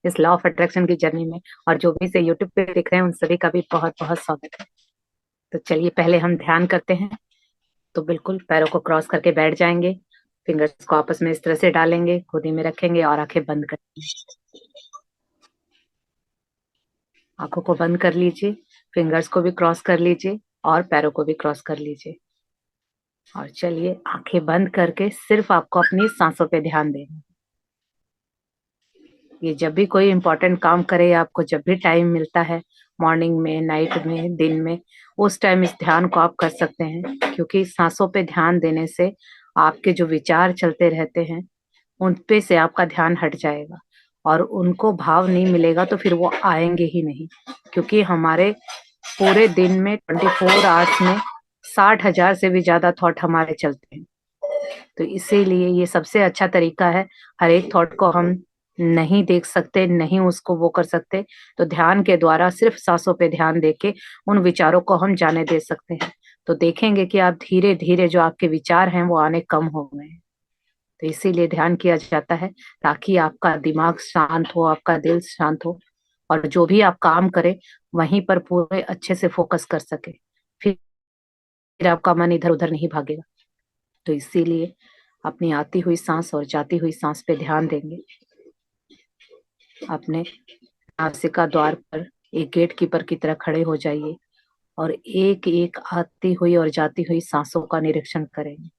इस law of attraction की journey में। और जो भी इसे यूट्यूब पे देख रहे हैं उन सभी का भी बहुत बहुत स्वागत है। तो चलिए पहले हम ध्यान करते हैं। तो बिल्कुल पैरों को क्रॉस करके बैठ जाएंगे। फिंगर्स को आपस में इस तरह से डालेंगे, गोदी में रखेंगे और आंखें बंद करेंगे। आंखों को बंद कर लीजिए, फिंगर्स को भी क्रॉस कर लीजिए और पैरों को भी क्रॉस कर लीजिए। और चलिए आंखें बंद करके सिर्फ आपको अपनी सांसों पे ध्यान देना। ये जब भी कोई इंपॉर्टेंट काम करे, आपको जब भी टाइम मिलता है, मॉर्निंग में, नाइट में, दिन में, उस टाइम इस ध्यान को आप कर सकते हैं। क्योंकि सांसों पे ध्यान देने से आपके जो विचार चलते रहते हैं उन पे से आपका ध्यान हट जाएगा और उनको भाव नहीं मिलेगा तो फिर वो आएंगे ही नहीं। क्योंकि हमारे पूरे दिन में 24 आवर्स में 60,000 से भी ज्यादा थॉट हमारे चलते हैं। तो इसीलिए ये सबसे अच्छा तरीका है। हर एक थॉट को हम नहीं देख सकते, नहीं उसको वो कर सकते, तो ध्यान के द्वारा सिर्फ सांसों पे ध्यान देके उन विचारों को हम जाने दे सकते हैं। तो देखेंगे कि आप धीरे धीरे जो आपके विचार हैं वो आने कम हो गए हैं। तो इसीलिए ध्यान किया जाता है ताकि आपका दिमाग शांत हो, आपका दिल शांत हो और जो भी आप काम करें वहीं पर पूरे अच्छे से फोकस कर सके। फिर आपका मन इधर उधर नहीं भागेगा। तो इसीलिए अपनी आती हुई सांस और जाती हुई सांस पे ध्यान देंगे। अपने नासिका द्वार पर एक गेट कीपर की तरह खड़े हो जाइए और एक एक आती हुई और जाती हुई सांसों का निरीक्षण करेंगे।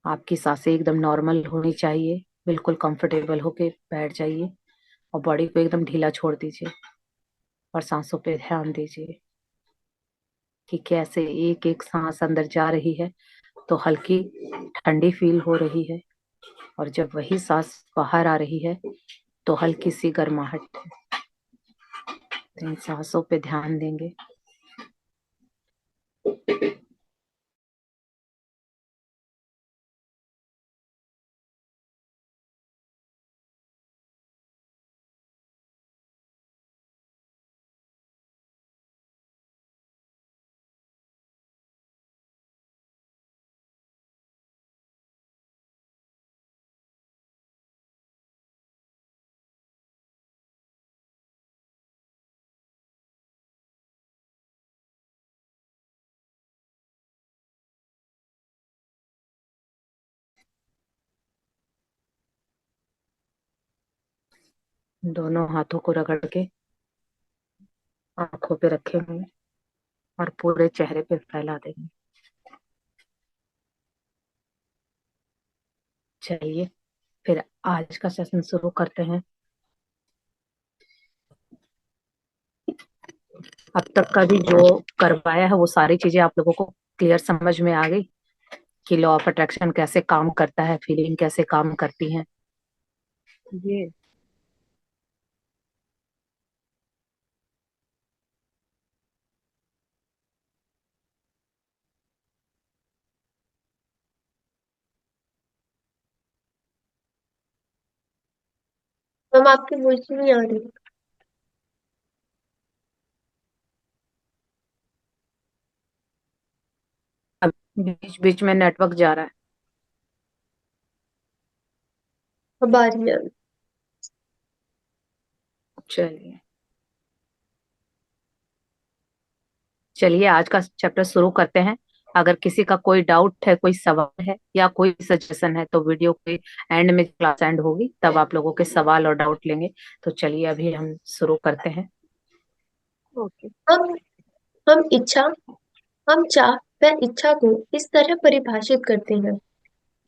आपकी सांसें एकदम नॉर्मल होनी चाहिए। बिल्कुल कंफर्टेबल होके बैठ जाइए और बॉडी को एकदम ढीला छोड़ दीजिए और सांसों पे ध्यान दीजिए कि कैसे एक एक सांस अंदर जा रही है तो हल्की ठंडी फील हो रही है और जब वही सांस बाहर आ रही है तो हल्की सी गर्माहट है। तो इन सांसों पे ध्यान देंगे। दोनों हाथों को रगड़ के आंखों पे रखेंगे और पूरे चेहरे पे फैला देंगे। चलिए फिर आज का सेशन शुरू करते हैं। अब तक का भी जो करवाया है वो सारी चीजें आप लोगों को क्लियर समझ में आ गई कि लॉ ऑफ अट्रैक्शन कैसे काम करता है, फीलिंग कैसे काम करती है। ये हम आपकी वॉइस ही नहीं आ रही। अब बीच बीच में नेटवर्क जा रहा है। अब आ रही है। चलिए चलिए आज का चैप्टर शुरू करते हैं। अगर किसी का कोई डाउट है, कोई सवाल है या कोई सजेशन है तो वीडियो के एंड में क्लास एंड होगी तब आप लोगों के सवाल और डाउट लेंगे। तो चलिए अभी हम शुरू करते हैं। ओके। हम हम इच्छा हम चाह व इच्छा को इस तरह परिभाषित करते हैं: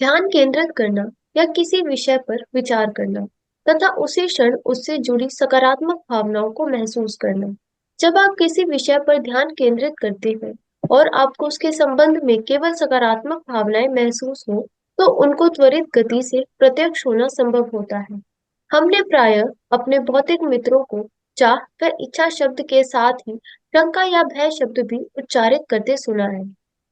ध्यान केंद्रित करना या किसी विषय पर विचार करना तथा उसी क्षण उससे जुड़ी सकारात्मक भावनाओं को महसूस करना। जब आप किसी विषय पर ध्यान केंद्रित करते हैं और आपको उसके संबंध में केवल सकारात्मक भावनाएं महसूस हो, तो उनको त्वरित गति से प्रत्यक्ष होना संभव होता है। हमने प्रायः अपने भौतिक मित्रों को चाह व इच्छा शब्द के साथ ही शंका या भय शब्द भी उच्चारित करते सुना है।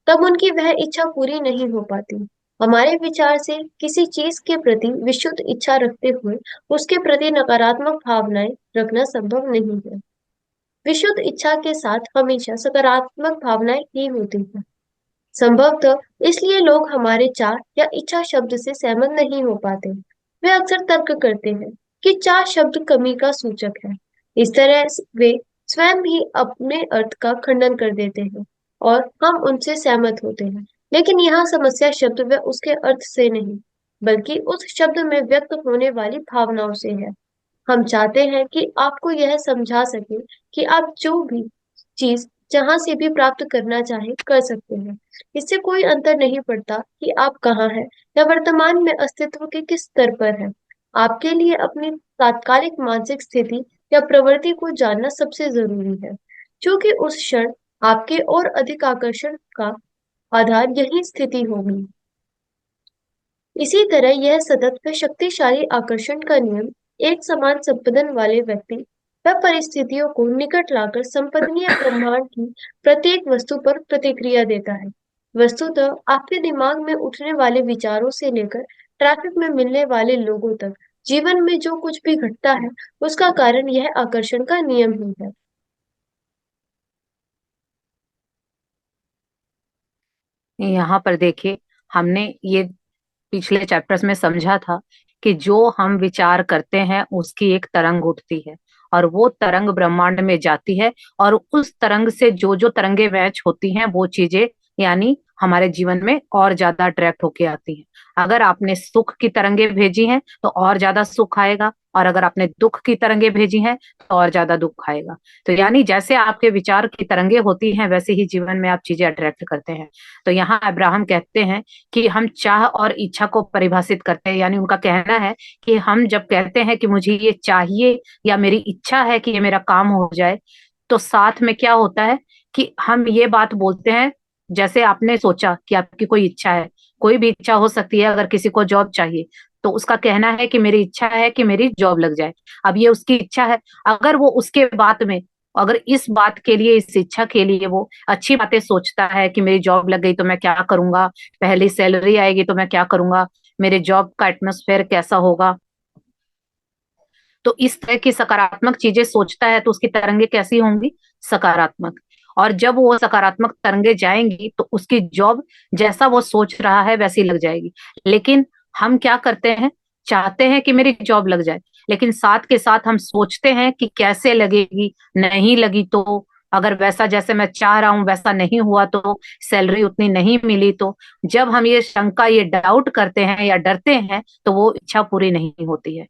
तब उनकी वह इच्छा पूरी नहीं हो पाती। हमारे विचार से किसी चीज के प्रति विशुद्ध इच्छा रखते हुए उसके प्रति नकारात्मक भावनाएं रखना संभव नहीं है। विशुद्ध इच्छा के साथ हमेशा सकारात्मक भावनाएं ही होती हैं। संभवतः इसलिए लोग हमारे चाह या इच्छा शब्द से सहमत नहीं हो पाते। वे अक्सर तर्क करते हैं, कि चाह शब्द कमी का सूचक है। इस तरह वे स्वयं ही अपने अर्थ का खंडन कर देते हैं और हम उनसे सहमत होते हैं। लेकिन यहाँ समस्या शब्द व उसके अर्थ से नहीं, बल्कि उस शब्द में व्यक्त होने वाली भावनाओं से है। हम चाहते हैं कि आपको यह समझा सके कि आप जो भी चीज जहां से भी प्राप्त करना चाहे कर सकते हैं। इससे कोई अंतर नहीं पड़ता कि आप कहाँ हैं या वर्तमान में अस्तित्व के किस स्तर पर हैं। आपके लिए अपनी तात्कालिक मानसिक स्थिति या प्रवृत्ति को जानना सबसे जरूरी है, क्योंकि उस क्षण आपके और अधिक आकर्षण का आधार यही स्थिति होगी। इसी तरह यह सतत व शक्तिशाली आकर्षण का नियम एक समान संपदन वाले व्यक्ति व परिस्थितियों को निकट लाकर संपदनीय ब्रह्मांड की प्रत्येक वस्तु पर प्रतिक्रिया देता है। वस्तुतः आपके दिमाग में उठने वाले विचारों से लेकर ट्रैफिक में मिलने वाले लोगों तक जीवन में जो कुछ भी घटता है उसका कारण यह आकर्षण का नियम ही है। यहाँ पर देखिए, हमने ये पिछले चैप्टर्स में समझा था कि जो हम विचार करते हैं उसकी एक तरंग उठती है और वो तरंग ब्रह्मांड में जाती है, और उस तरंग से जो जो तरंगे मैच होती हैं वो चीजें यानी हमारे जीवन में और ज्यादा अट्रैक्ट होके आती हैं। अगर आपने सुख की तरंगे भेजी हैं तो और ज्यादा सुख आएगा, और अगर आपने दुख की तरंगे भेजी हैं तो और ज्यादा दुख आएगा। तो यानी जैसे आपके विचार की तरंगे होती हैं वैसे ही जीवन में आप चीजें अट्रैक्ट करते हैं। तो यहाँ अब्राहम कहते हैं कि हम चाह और इच्छा को परिभाषित करते हैं, यानी उनका कहना है कि हम जब कहते हैं कि मुझे ये चाहिए या मेरी इच्छा है कि ये मेरा काम हो जाए, तो साथ में क्या होता है कि हम ये बात बोलते हैं। जैसे आपने सोचा कि आपकी कोई इच्छा है, कोई भी इच्छा हो सकती है, अगर किसी को जॉब चाहिए तो उसका कहना है कि मेरी इच्छा है कि मेरी जॉब लग जाए। अब ये उसकी इच्छा है, अगर वो उसके बात में, अगर इस बात के लिए, इस इच्छा के लिए वो अच्छी बातें सोचता है कि मेरी जॉब लग गई तो मैं क्या करूंगा, पहली सैलरी आएगी तो मैं क्या करूंगा, मेरे जॉब का एटमॉस्फेयर कैसा होगा, तो इस तरह की सकारात्मक चीजें सोचता है तो उसकी तरंगे कैसी होंगी, सकारात्मक। और जब वो सकारात्मक तरंगे जाएंगी तो उसकी जॉब जैसा वो सोच रहा है वैसी लग जाएगी। लेकिन हम क्या करते हैं, चाहते हैं कि मेरी जॉब लग जाए, लेकिन साथ के साथ हम सोचते हैं कि कैसे लगेगी, नहीं लगी तो, अगर वैसा जैसे मैं चाह रहा हूं वैसा नहीं हुआ तो, सैलरी उतनी नहीं मिली तो। जब हम ये शंका, ये डाउट करते हैं या डरते हैं तो वो इच्छा पूरी नहीं होती है।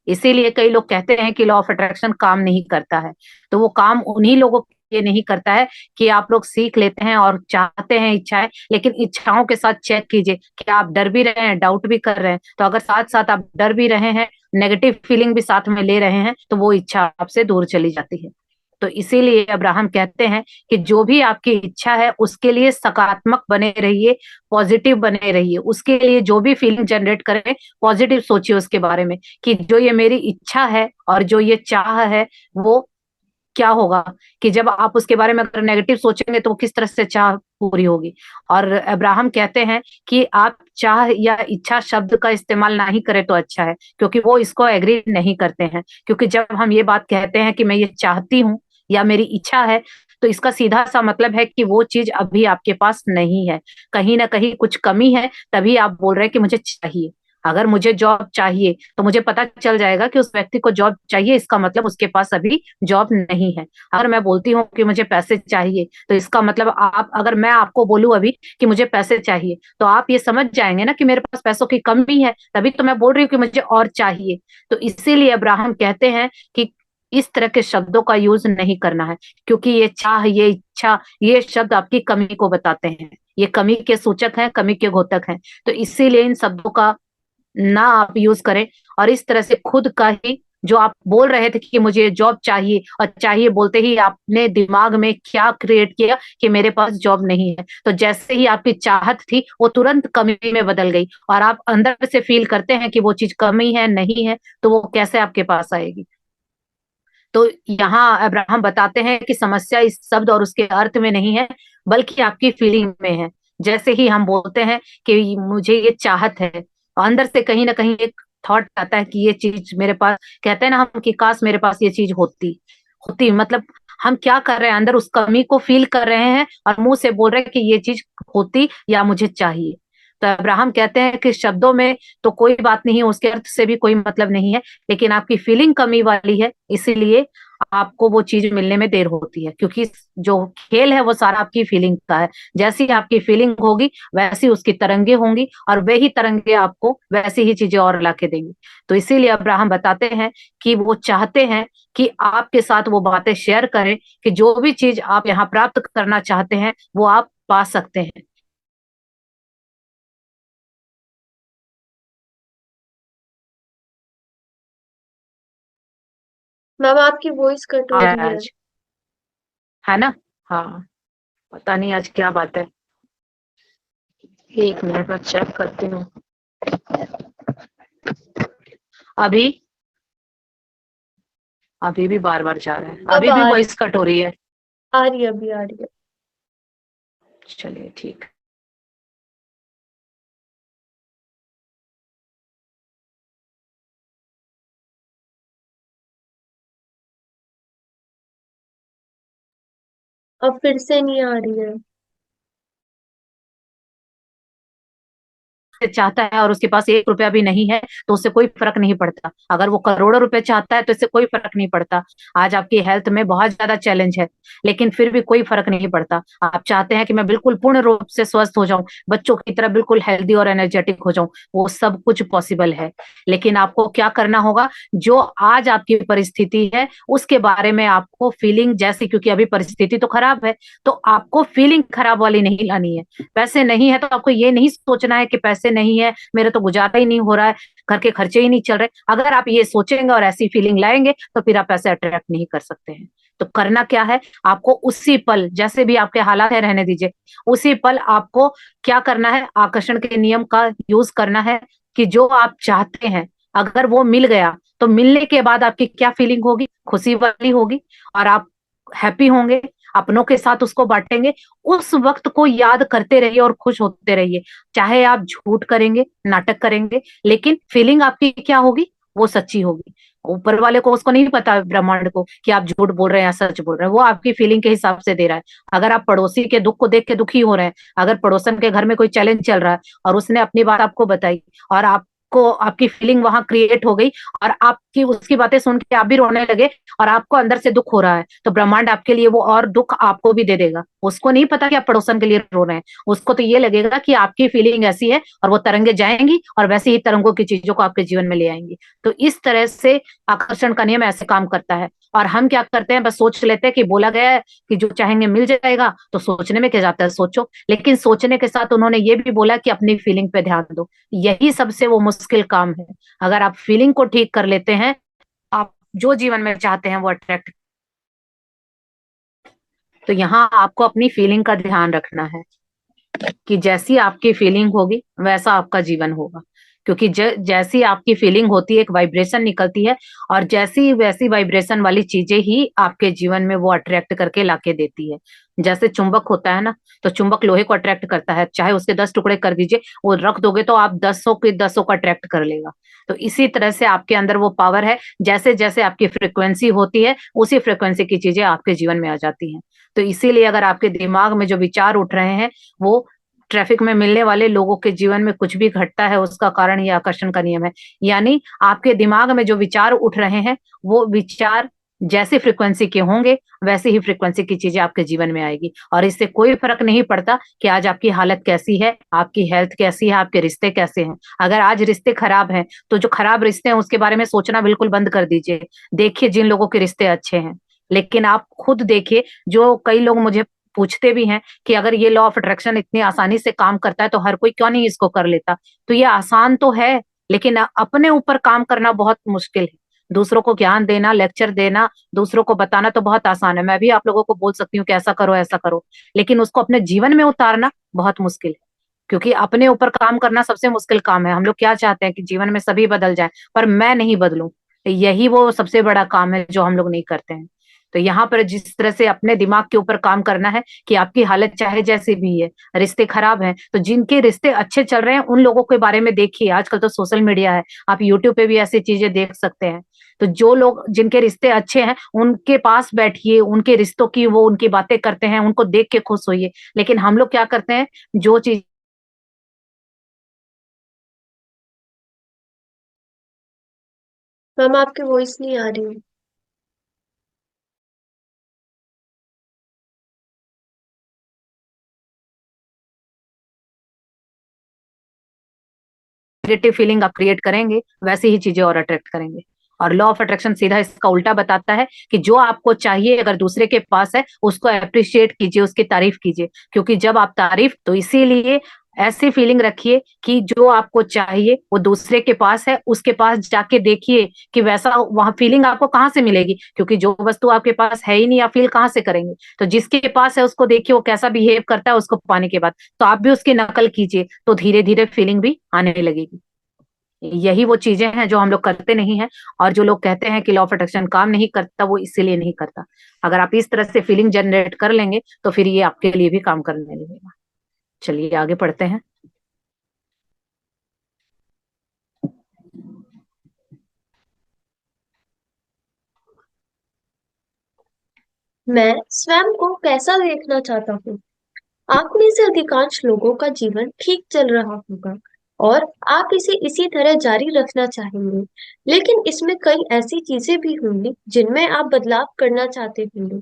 इसीलिए कई लोग कहते हैं कि लॉ ऑफ अट्रैक्शन काम नहीं करता है। तो वो काम उन्हीं लोगों के लिए नहीं करता है कि आप लोग सीख लेते हैं और चाहते हैं इच्छाएं, लेकिन इच्छाओं के साथ चेक कीजिए कि आप डर भी रहे हैं, डाउट भी कर रहे हैं। तो अगर साथ साथ आप डर भी रहे हैं, नेगेटिव फीलिंग भी साथ में ले रहे हैं, तो वो इच्छा आपसे दूर चली जाती है। तो इसीलिए अब्राहम कहते हैं कि जो भी आपकी इच्छा है उसके लिए सकारात्मक बने रहिए, पॉजिटिव बने रहिए, उसके लिए जो भी फीलिंग जनरेट करें पॉजिटिव सोचिए उसके बारे में, कि जो ये मेरी इच्छा है और जो ये चाह है वो क्या होगा, कि जब आप उसके बारे में अगर नेगेटिव सोचेंगे तो वो किस तरह से चाह पूरी होगी। और अब्राहम कहते हैं कि आप चाह या इच्छा शब्द का इस्तेमाल ना ही करें तो अच्छा है, क्योंकि वो इसको एग्री नहीं करते हैं। क्योंकि जब हम ये बात कहते हैं कि मैं ये चाहती हूँ या मेरी इच्छा है, तो इसका सीधा सा मतलब है कि वो चीज अभी आपके पास नहीं है, कहीं ना कहीं कुछ कमी है, तभी आप बोल रहे हैं कि मुझे चाहिए। अगर मुझे जॉब चाहिए तो मुझे पता चल जाएगा कि उस व्यक्ति को जॉब चाहिए, इसका मतलब उसके पास अभी जॉब नहीं है। अगर मैं बोलती हूँ कि मुझे पैसे चाहिए तो इसका मतलब, आप, अगर मैं आपको बोलूं अभी कि मुझे पैसे चाहिए, तो आप ये समझ जाएंगे ना कि मेरे पास पैसों की कमी है, तभी तो मैं बोल रही हूँ कि मुझे और चाहिए। तो इसीलिए अब्राहम कहते हैं कि इस तरह के शब्दों का यूज नहीं करना है, क्योंकि ये चाह, ये इच्छा, ये शब्द आपकी कमी को बताते हैं, ये कमी के सूचक हैं, कमी के घोतक हैं। तो इसीलिए इन शब्दों का ना आप यूज करें। और इस तरह से खुद का ही, जो आप बोल रहे थे कि मुझे जॉब चाहिए, और चाहिए बोलते ही आपने दिमाग में क्या क्रिएट किया कि मेरे पास जॉब नहीं है, तो जैसे ही आपकी चाहत थी वो तुरंत कमी में बदल गई, और आप अंदर से फील करते हैं कि वो चीज कमी है, नहीं है, तो वो कैसे आपके पास आएगी। तो यहाँ अब्राहम बताते हैं कि समस्या इस शब्द और उसके अर्थ में नहीं है, बल्कि आपकी फीलिंग में है। जैसे ही हम बोलते हैं कि मुझे ये चाहत है, अंदर से कहीं ना कहीं एक थॉट आता है कि ये चीज मेरे पास, कहते हैं ना हम कि काश मेरे पास ये चीज होती। होती मतलब हम क्या कर रहे हैं, अंदर उस कमी को फील कर रहे हैं और मुंह से बोल रहे हैं कि ये चीज होती या मुझे चाहिए। तो अब्राहम कहते हैं कि शब्दों में तो कोई बात नहीं है, उसके अर्थ से भी कोई मतलब नहीं है, लेकिन आपकी फीलिंग कमी वाली है, इसीलिए आपको वो चीज मिलने में देर होती है, क्योंकि जो खेल है वो सारा आपकी फीलिंग का है। जैसी आपकी फीलिंग होगी वैसी उसकी तरंगे होंगी, और वही तरंगे आपको वैसी ही चीजें और ला के देंगी। तो इसीलिए अब्राहम बताते हैं कि वो चाहते हैं कि आपके साथ वो बातें शेयर करें, कि जो भी चीज आप यहाँ प्राप्त करना चाहते हैं वो आप पा सकते हैं। मैम आपकी वॉइस कट हो रही है। आज है ना? हाँ, पता नहीं आज क्या बात है। एक मिनट में चेक करती हूँ। अभी अभी भी बार बार जा रहा है, अब अभी भी आ वॉइस कट हो रही है। आ रही है, अभी आ रही है। चलिए ठीक। अब फिर से नहीं आ रही है। से चाहता है और उसके पास 1 रुपया भी नहीं है, तो उससे कोई फर्क नहीं पड़ता। अगर वो करोड़ों रुपए चाहता है तो इससे कोई फर्क नहीं पड़ता। आज आपकी हेल्थ में बहुत ज्यादा चैलेंज है, लेकिन फिर भी कोई फर्क नहीं पड़ता। आप चाहते हैं कि मैं बिल्कुल पूर्ण रूप से स्वस्थ हो जाऊं, बच्चों की तरह बिल्कुल हेल्दी और एनर्जेटिक हो जाऊं, वो सब कुछ पॉसिबल है। लेकिन आपको क्या करना होगा, जो आज आपकी परिस्थिति है उसके बारे में आपको फीलिंग जैसी, क्योंकि अभी परिस्थिति तो खराब है, तो आपको फीलिंग खराब वाली नहीं लानी है। पैसे नहीं है तो आपको ये नहीं सोचना है कि पैसे नहीं है, मेरे तो गुजारा ही नहीं हो रहा है, घर के खर्चे ही नहीं चल रहे। अगर आप ये सोचेंगे और ऐसी फीलिंग लाएंगे तो फिर आप पैसे अट्रैक्ट नहीं कर सकते हैं। तो करना क्या है, आपको उसी पल, जैसे भी आपके हालात है रहने दीजिए, उसी पल आपको क्या करना है, आकर्षण के नियम का यूज करना है, कि जो आप चाहते हैं अगर वो मिल गया, तो मिलने के बाद आपकी क्या फीलिंग होगी, खुशी वाली होगी, और आप हैप्पी होंगे, अपनों के साथ उसको बांटेंगे। उस वक्त को याद करते रहिए और खुश होते रहिए। चाहे आप झूठ करेंगे, नाटक करेंगे, लेकिन फीलिंग आपकी क्या होगी, वो सच्ची होगी। ऊपर वाले को, उसको नहीं पता ब्रह्मांड को कि आप झूठ बोल रहे हैं या सच बोल रहे हैं, वो आपकी फीलिंग के हिसाब से दे रहा है। अगर आप पड़ोसी के दुख को देख के दुखी हो रहे हैं, अगर पड़ोसन के घर में कोई चैलेंज चल रहा है और उसने अपनी बात आपको बताई, और आपको आपकी फीलिंग वहां क्रिएट हो गई, और आपकी उसकी बातें सुन के आप भी रोने लगे, और आपको अंदर से दुख हो रहा है, तो ब्रह्मांड आपके लिए वो और दुख आपको भी दे देगा। उसको नहीं पता कि आप पड़ोसन के लिए रो रहे हैं, उसको तो ये लगेगा कि आपकी फीलिंग ऐसी है, और वो तरंगे जाएंगी और वैसे ही तरंगों की चीजों को आपके जीवन में ले आएंगी। तो इस तरह से आकर्षण का नियम ऐसे काम करता है। और हम क्या करते हैं, बस सोच लेते हैं कि बोला गया है कि जो चाहेंगे मिल जाएगा, तो सोचने में क्या जाता है, सोचो। लेकिन सोचने के साथ उन्होंने ये भी बोला कि अपनी फीलिंग पे ध्यान दो। यही सबसे वो मुश्किल काम है। अगर आप फीलिंग को ठीक कर लेते हैं, आप जो जीवन में चाहते हैं वो अट्रैक्ट। तो यहाँ आपको अपनी फीलिंग का ध्यान रखना है, कि जैसी आपकी फीलिंग होगी वैसा आपका जीवन होगा। क्योंकि जैसी आपकी फीलिंग होती है, एक वाइब्रेशन निकलती है, और जैसी वैसी वाइब्रेशन वाली चीजें ही आपके जीवन में वो अट्रैक्ट करके लाके देती है। जैसे चुंबक होता है ना, तो चुंबक लोहे को अट्रैक्ट करता है, चाहे उसके 10 टुकड़े कर दीजिए, वो रख दोगे तो आप 10 के 10 को अट्रैक्ट कर लेगा। तो इसी तरह से आपके अंदर वो पावर है, जैसे जैसे आपकी फ्रिक्वेंसी होती है उसी फ्रिक्वेंसी की चीजें आपके जीवन में आ जाती हैं। तो इसीलिए अगर आपके दिमाग में जो विचार उठ रहे हैं, वो ट्रैफिक में मिलने वाले लोगों के जीवन में कुछ भी घटता है, उसका कारण ये आकर्षण का नियम है। यानी आपके दिमाग में जो विचार उठ रहे हैं, वो विचार जैसे फ्रिक्वेंसी के होंगे वैसे ही फ्रिक्वेंसी की चीजें आपके जीवन में आएगी। और इससे कोई फर्क नहीं पड़ता कि आज आपकी हालत कैसी है, आपकी हेल्थ कैसी है, आपके रिश्ते कैसे हैं। अगर आज रिश्ते खराब हैं, तो जो खराब रिश्ते हैं उसके बारे में सोचना बिल्कुल बंद कर दीजिए। देखिए जिन लोगों के रिश्ते अच्छे हैं, लेकिन आप खुद देखिए, जो कई लोग मुझे पूछते भी हैं कि अगर ये लॉ ऑफ अट्रैक्शन इतनी आसानी से काम करता है तो हर कोई क्यों नहीं इसको कर लेता। तो ये आसान तो है, लेकिन अपने ऊपर काम करना बहुत मुश्किल है। दूसरों को ज्ञान देना, लेक्चर देना, दूसरों को बताना तो बहुत आसान है, मैं भी आप लोगों को बोल सकती हूँ कि ऐसा करो ऐसा करो, लेकिन उसको अपने जीवन में उतारना बहुत मुश्किल है। क्योंकि अपने ऊपर काम करना सबसे मुश्किल काम है। हम लोग क्या चाहते हैं कि जीवन में सभी बदल जाए, पर मैं नहीं बदलूं, यही वो सबसे बड़ा काम है जो हम लोग नहीं करते हैं। तो यहाँ पर जिस तरह से अपने दिमाग के ऊपर काम करना है, कि आपकी हालत चाहे जैसी भी है, रिश्ते खराब हैं, तो जिनके रिश्ते अच्छे चल रहे हैं उन लोगों के बारे में देखिए। आजकल तो सोशल मीडिया है, आप यूट्यूब पे भी ऐसी चीजें देख सकते हैं। तो जो लोग जिनके रिश्ते अच्छे हैं उनके पास बैठिए, उनके रिश्तों की वो उनकी बातें करते हैं, उनको देख के खुश होइए। लेकिन हम लोग क्या करते हैं, जो चीज मैम आपकी वॉइस नहीं आ रही। पॉजिटिव फीलिंग आप क्रिएट करेंगे वैसे ही चीजें और अट्रैक्ट करेंगे। और लॉ ऑफ अट्रैक्शन सीधा इसका उल्टा बताता है कि जो आपको चाहिए अगर दूसरे के पास है उसको अप्रिशिएट कीजिए, उसकी तारीफ कीजिए। क्योंकि जब आप तारीफ, तो इसीलिए ऐसी फीलिंग रखिए कि जो आपको चाहिए वो दूसरे के पास है, उसके पास जाके देखिए कि वैसा वहां फीलिंग आपको कहाँ से मिलेगी। क्योंकि जो वस्तु आपके पास है ही नहीं, आप फील कहाँ से करेंगे। तो जिसके पास है उसको देखिए वो कैसा बिहेव करता है उसको पाने के बाद, तो आप भी उसकी नकल कीजिए, तो धीरे धीरे फीलिंग भी आने लगेगी। यही वो चीजें हैं जो हम लोग करते नहीं हैं। और जो लोग कहते हैं कि लॉ ऑफ अट्रैक्शन काम नहीं करता, वो इसीलिए नहीं करता। अगर आप इस तरह से फीलिंग जनरेट कर लेंगे तो फिर ये आपके लिए भी काम करने लगेगा। चलिए आगे पढ़ते हैं। मैं स्वयं को कैसा देखना चाहता हूँ। आप में से अधिकांश लोगों का जीवन ठीक चल रहा होगा और आप इसे इसी तरह जारी रखना चाहेंगे। लेकिन इसमें कई ऐसी चीजें भी होंगी जिनमें आप बदलाव करना चाहते होंगे।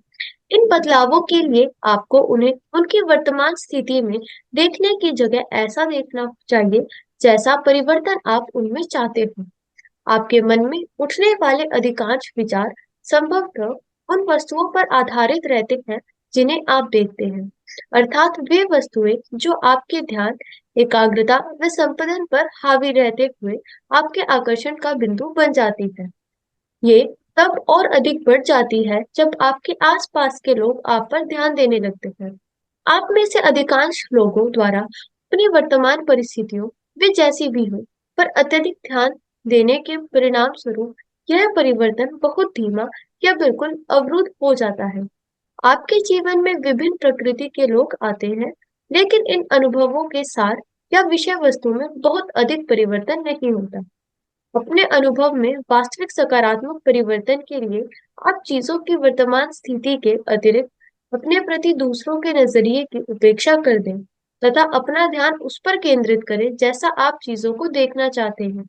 इन बदलावों के लिए आपको उन्हें उनकी वर्तमान स्थिति में देखने की जगह ऐसा देखना चाहिए जैसा परिवर्तन आप उनमें चाहते हो। आपके मन में उठने वाले अधिकांश विचार संभवतः उन वस्तुओं पर आधारित रहते हैं जिन्हें आप देखते हैं, अर्थात वे वस्तुएं जो आपके ध्यान, एकाग्रता व संपदन पर हावी रहते हुए आपके आकर्षण का बिंदु बन जाती है। ये तब और अधिक बढ़ जाती है जब आपके आसपास के लोग आप पर ध्यान देने लगते हैं। आप में से अधिकांश लोगों द्वारा अपनी वर्तमान परिस्थितियों, वे जैसी भी हो, पर अत्यधिक ध्यान देने के परिणाम स्वरूप यह परिवर्तन बहुत धीमा या बिल्कुल अवरुद्ध हो जाता है। आपके जीवन में विभिन्न प्रकृति के लोग आते हैं, लेकिन इन अनुभवों के सार या विषय वस्तु में बहुत अधिक परिवर्तन नहीं होता। अपने अनुभव में वास्तविक सकारात्मक परिवर्तन के लिए आप चीजों की वर्तमान स्थिति के अतिरिक्त अपने प्रति दूसरों के नजरिए की उपेक्षा कर दें तथा अपना ध्यान उस पर केंद्रित करें जैसा आप चीजों को देखना चाहते हैं।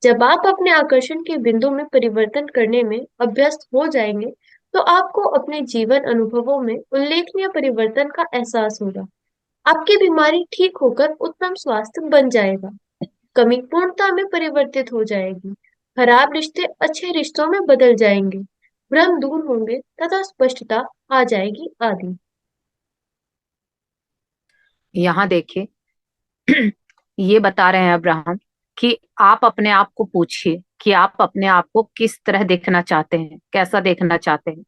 जब आप अपने आकर्षण के बिंदु में परिवर्तन करने में अभ्यस्त हो जाएंगे, तो आपको अपने जीवन अनुभवों में उल्लेखनीय परिवर्तन का एहसास होगा। आपकी बीमारी ठीक होकर उत्तम स्वास्थ्य बन जाएगा। कमी पूर्णता में परिवर्तित हो जाएगी। खराब रिश्ते अच्छे रिश्तों में बदल जाएंगे। भ्रम दूर होंगे तथा स्पष्टता आ जाएगी आदि। यहाँ देखिए ये बता रहे हैं अब्राहम कि आप अपने आप को पूछिए कि आप अपने आप को किस तरह देखना चाहते हैं, कैसा देखना चाहते हैं।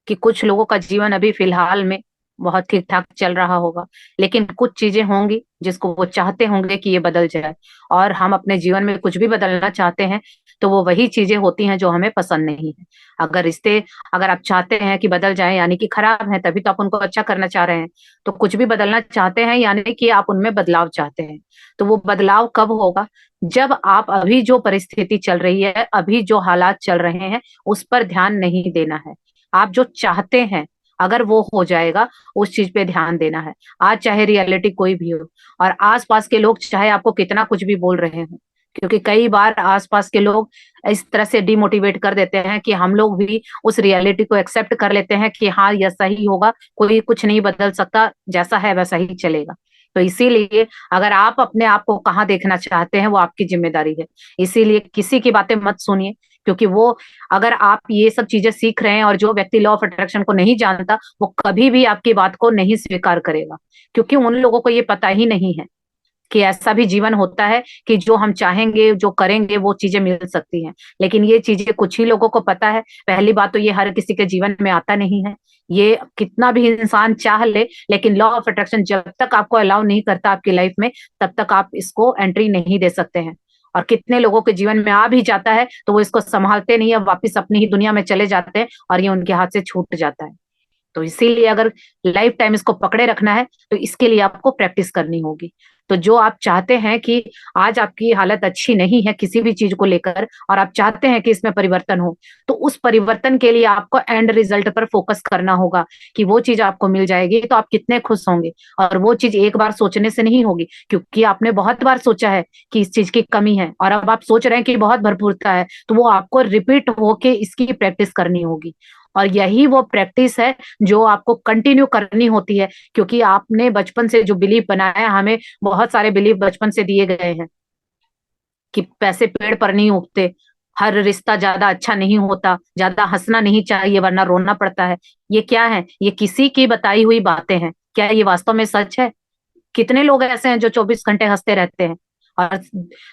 कि कुछ लोगों का जीवन अभी फिलहाल में बहुत ठीक ठाक चल रहा होगा, लेकिन कुछ चीजें होंगी जिसको वो चाहते होंगे कि ये बदल जाए। और हम अपने जीवन में कुछ भी बदलना चाहते हैं तो वो वही चीजें होती हैं जो हमें पसंद नहीं है। अगर रिश्ते, अगर आप चाहते हैं कि बदल जाए यानी कि खराब है, तभी तो आप उनको अच्छा करना चाह रहे हैं। तो कुछ भी बदलना चाहते हैं यानी कि आप उनमें बदलाव चाहते हैं। तो वो बदलाव कब होगा? जब आप अभी जो परिस्थिति चल रही है, अभी जो हालात चल रहे हैं, उस पर ध्यान नहीं देना है। आप जो चाहते हैं अगर वो हो जाएगा, उस चीज पे ध्यान देना है। आज चाहे रियलिटी कोई भी हो, और आसपास के लोग चाहे आपको कितना कुछ भी बोल रहे हो, क्योंकि कई बार आसपास के लोग इस तरह से डिमोटिवेट कर देते हैं कि हम लोग भी उस रियलिटी को एक्सेप्ट कर लेते हैं कि हाँ यह सही होगा, कोई कुछ नहीं बदल सकता, जैसा है वैसा ही चलेगा। तो इसीलिए अगर आप अपने आप को कहाँ देखना चाहते हैं वो आपकी जिम्मेदारी है। इसीलिए किसी की बातें मत सुनिए, क्योंकि वो, अगर आप ये सब चीजें सीख रहे हैं और जो व्यक्ति लॉ ऑफ अट्रैक्शन को नहीं जानता, वो कभी भी आपकी बात को नहीं स्वीकार करेगा। क्योंकि उन लोगों को ये पता ही नहीं है कि ऐसा भी जीवन होता है कि जो हम चाहेंगे जो करेंगे वो चीजें मिल सकती हैं। लेकिन ये चीजें कुछ ही लोगों को पता है। पहली बात तो ये हर किसी के जीवन में आता नहीं है। ये कितना भी इंसान चाह ले, लेकिन लॉ ऑफ अट्रैक्शन जब तक आपको अलाउ नहीं करता आपकी लाइफ में, तब तक आप इसको एंट्री नहीं दे सकते हैं। और कितने लोगों के जीवन में आ भी जाता है तो वो इसको संभालते नहीं है, वापिस अपनी ही दुनिया में चले जाते हैं और ये उनके हाथ से छूट जाता है। तो इसीलिए अगर लाइफ टाइम इसको पकड़े रखना है तो इसके लिए आपको प्रैक्टिस करनी होगी। तो जो आप चाहते हैं कि आज आपकी हालत अच्छी नहीं है किसी भी चीज को लेकर और आप चाहते हैं कि इसमें परिवर्तन हो, तो उस परिवर्तन के लिए आपको एंड रिजल्ट पर फोकस करना होगा कि वो चीज आपको मिल जाएगी तो आप कितने खुश होंगे। और वो चीज एक बार सोचने से नहीं होगी, क्योंकि आपने बहुत बार सोचा है कि इस चीज की कमी है और अब आप सोच रहे हैं कि बहुत भरपूरता है, तो वो आपको रिपीट होके इसकी प्रैक्टिस करनी होगी। और यही वो प्रैक्टिस है जो आपको कंटिन्यू करनी होती है, क्योंकि आपने बचपन से जो बिलीफ बनाया है, हमें बहुत सारे बिलीफ बचपन से दिए गए हैं कि पैसे पेड़ पर नहीं उगते, हर रिश्ता ज्यादा अच्छा नहीं होता, ज्यादा हंसना नहीं चाहिए वरना रोना पड़ता है। ये क्या है? ये किसी की बताई हुई बातें हैं, क्या ये वास्तव में सच है? कितने लोग ऐसे हैं जो 24 घंटे हंसते रहते हैं? और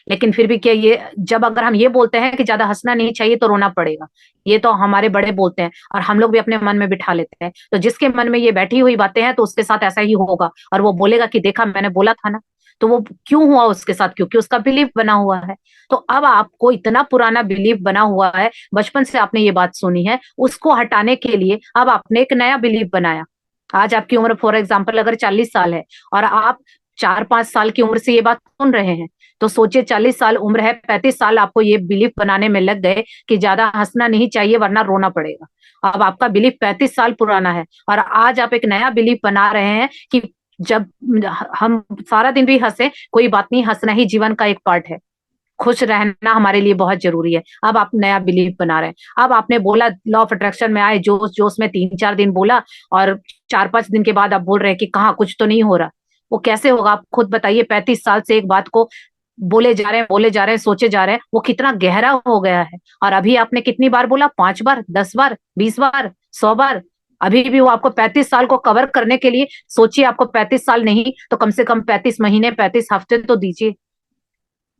लेकिन फिर भी क्या ये, जब अगर हम ये बोलते हैं कि ज्यादा हंसना नहीं चाहिए तो रोना पड़ेगा, ये तो हमारे बड़े बोलते हैं और हम लोग भी अपने मन में बिठा लेते हैं, तो जिसके मन में ये बैठी हुई बातें हैं तो उसके साथ ऐसा ही होगा और वो बोलेगा कि देखा मैंने बोला था ना। तो वो क्यों हुआ उसके साथ? क्योंकि उसका बिलीफ बना हुआ है। तो अब आपको इतना पुराना बिलीफ बना हुआ है, बचपन से आपने ये बात सुनी है, उसको हटाने के लिए अब आपने एक नया बिलीफ बनाया। आज आपकी उम्र फॉर एग्जाम्पल अगर 40 साल है और आप 4-5 साल की उम्र से ये बात सुन रहे हैं, तो सोचिए 40 साल उम्र है, 35 साल आपको ये बिलीफ बनाने में लग गए कि ज्यादा हंसना नहीं चाहिए वरना रोना पड़ेगा। अब आपका बिलीफ 35 साल पुराना है और आज आप एक नया बिलीफ बना रहे हैं कि जब हम सारा दिन भी हंसे कोई बात नहीं, हंसना ही जीवन का एक पार्ट है, खुश रहना हमारे लिए बहुत जरूरी है। अब आप नया बिलीफ बना रहे हैं। अब आपने बोला लॉ ऑफ अट्रैक्शन में आए, जोश जोश में 3-4 दिन बोला और 4-5 दिन के बाद आप बोल रहे हैं कि कहाँ कुछ तो नहीं हो रहा। वो कैसे होगा? आप खुद बताइए। 35 साल से एक बात को बोले जा रहे हैं, बोले जा रहे हैं, सोचे जा रहे हैं, वो कितना गहरा हो गया है। और अभी आपने कितनी बार बोला? 5 बार, 10 बार, 20 बार, 100 बार। अभी भी वो आपको 35 साल को कवर करने के लिए, सोचिए आपको 35 साल नहीं तो कम से कम 35 महीने, 35 हफ्ते तो दीजिए।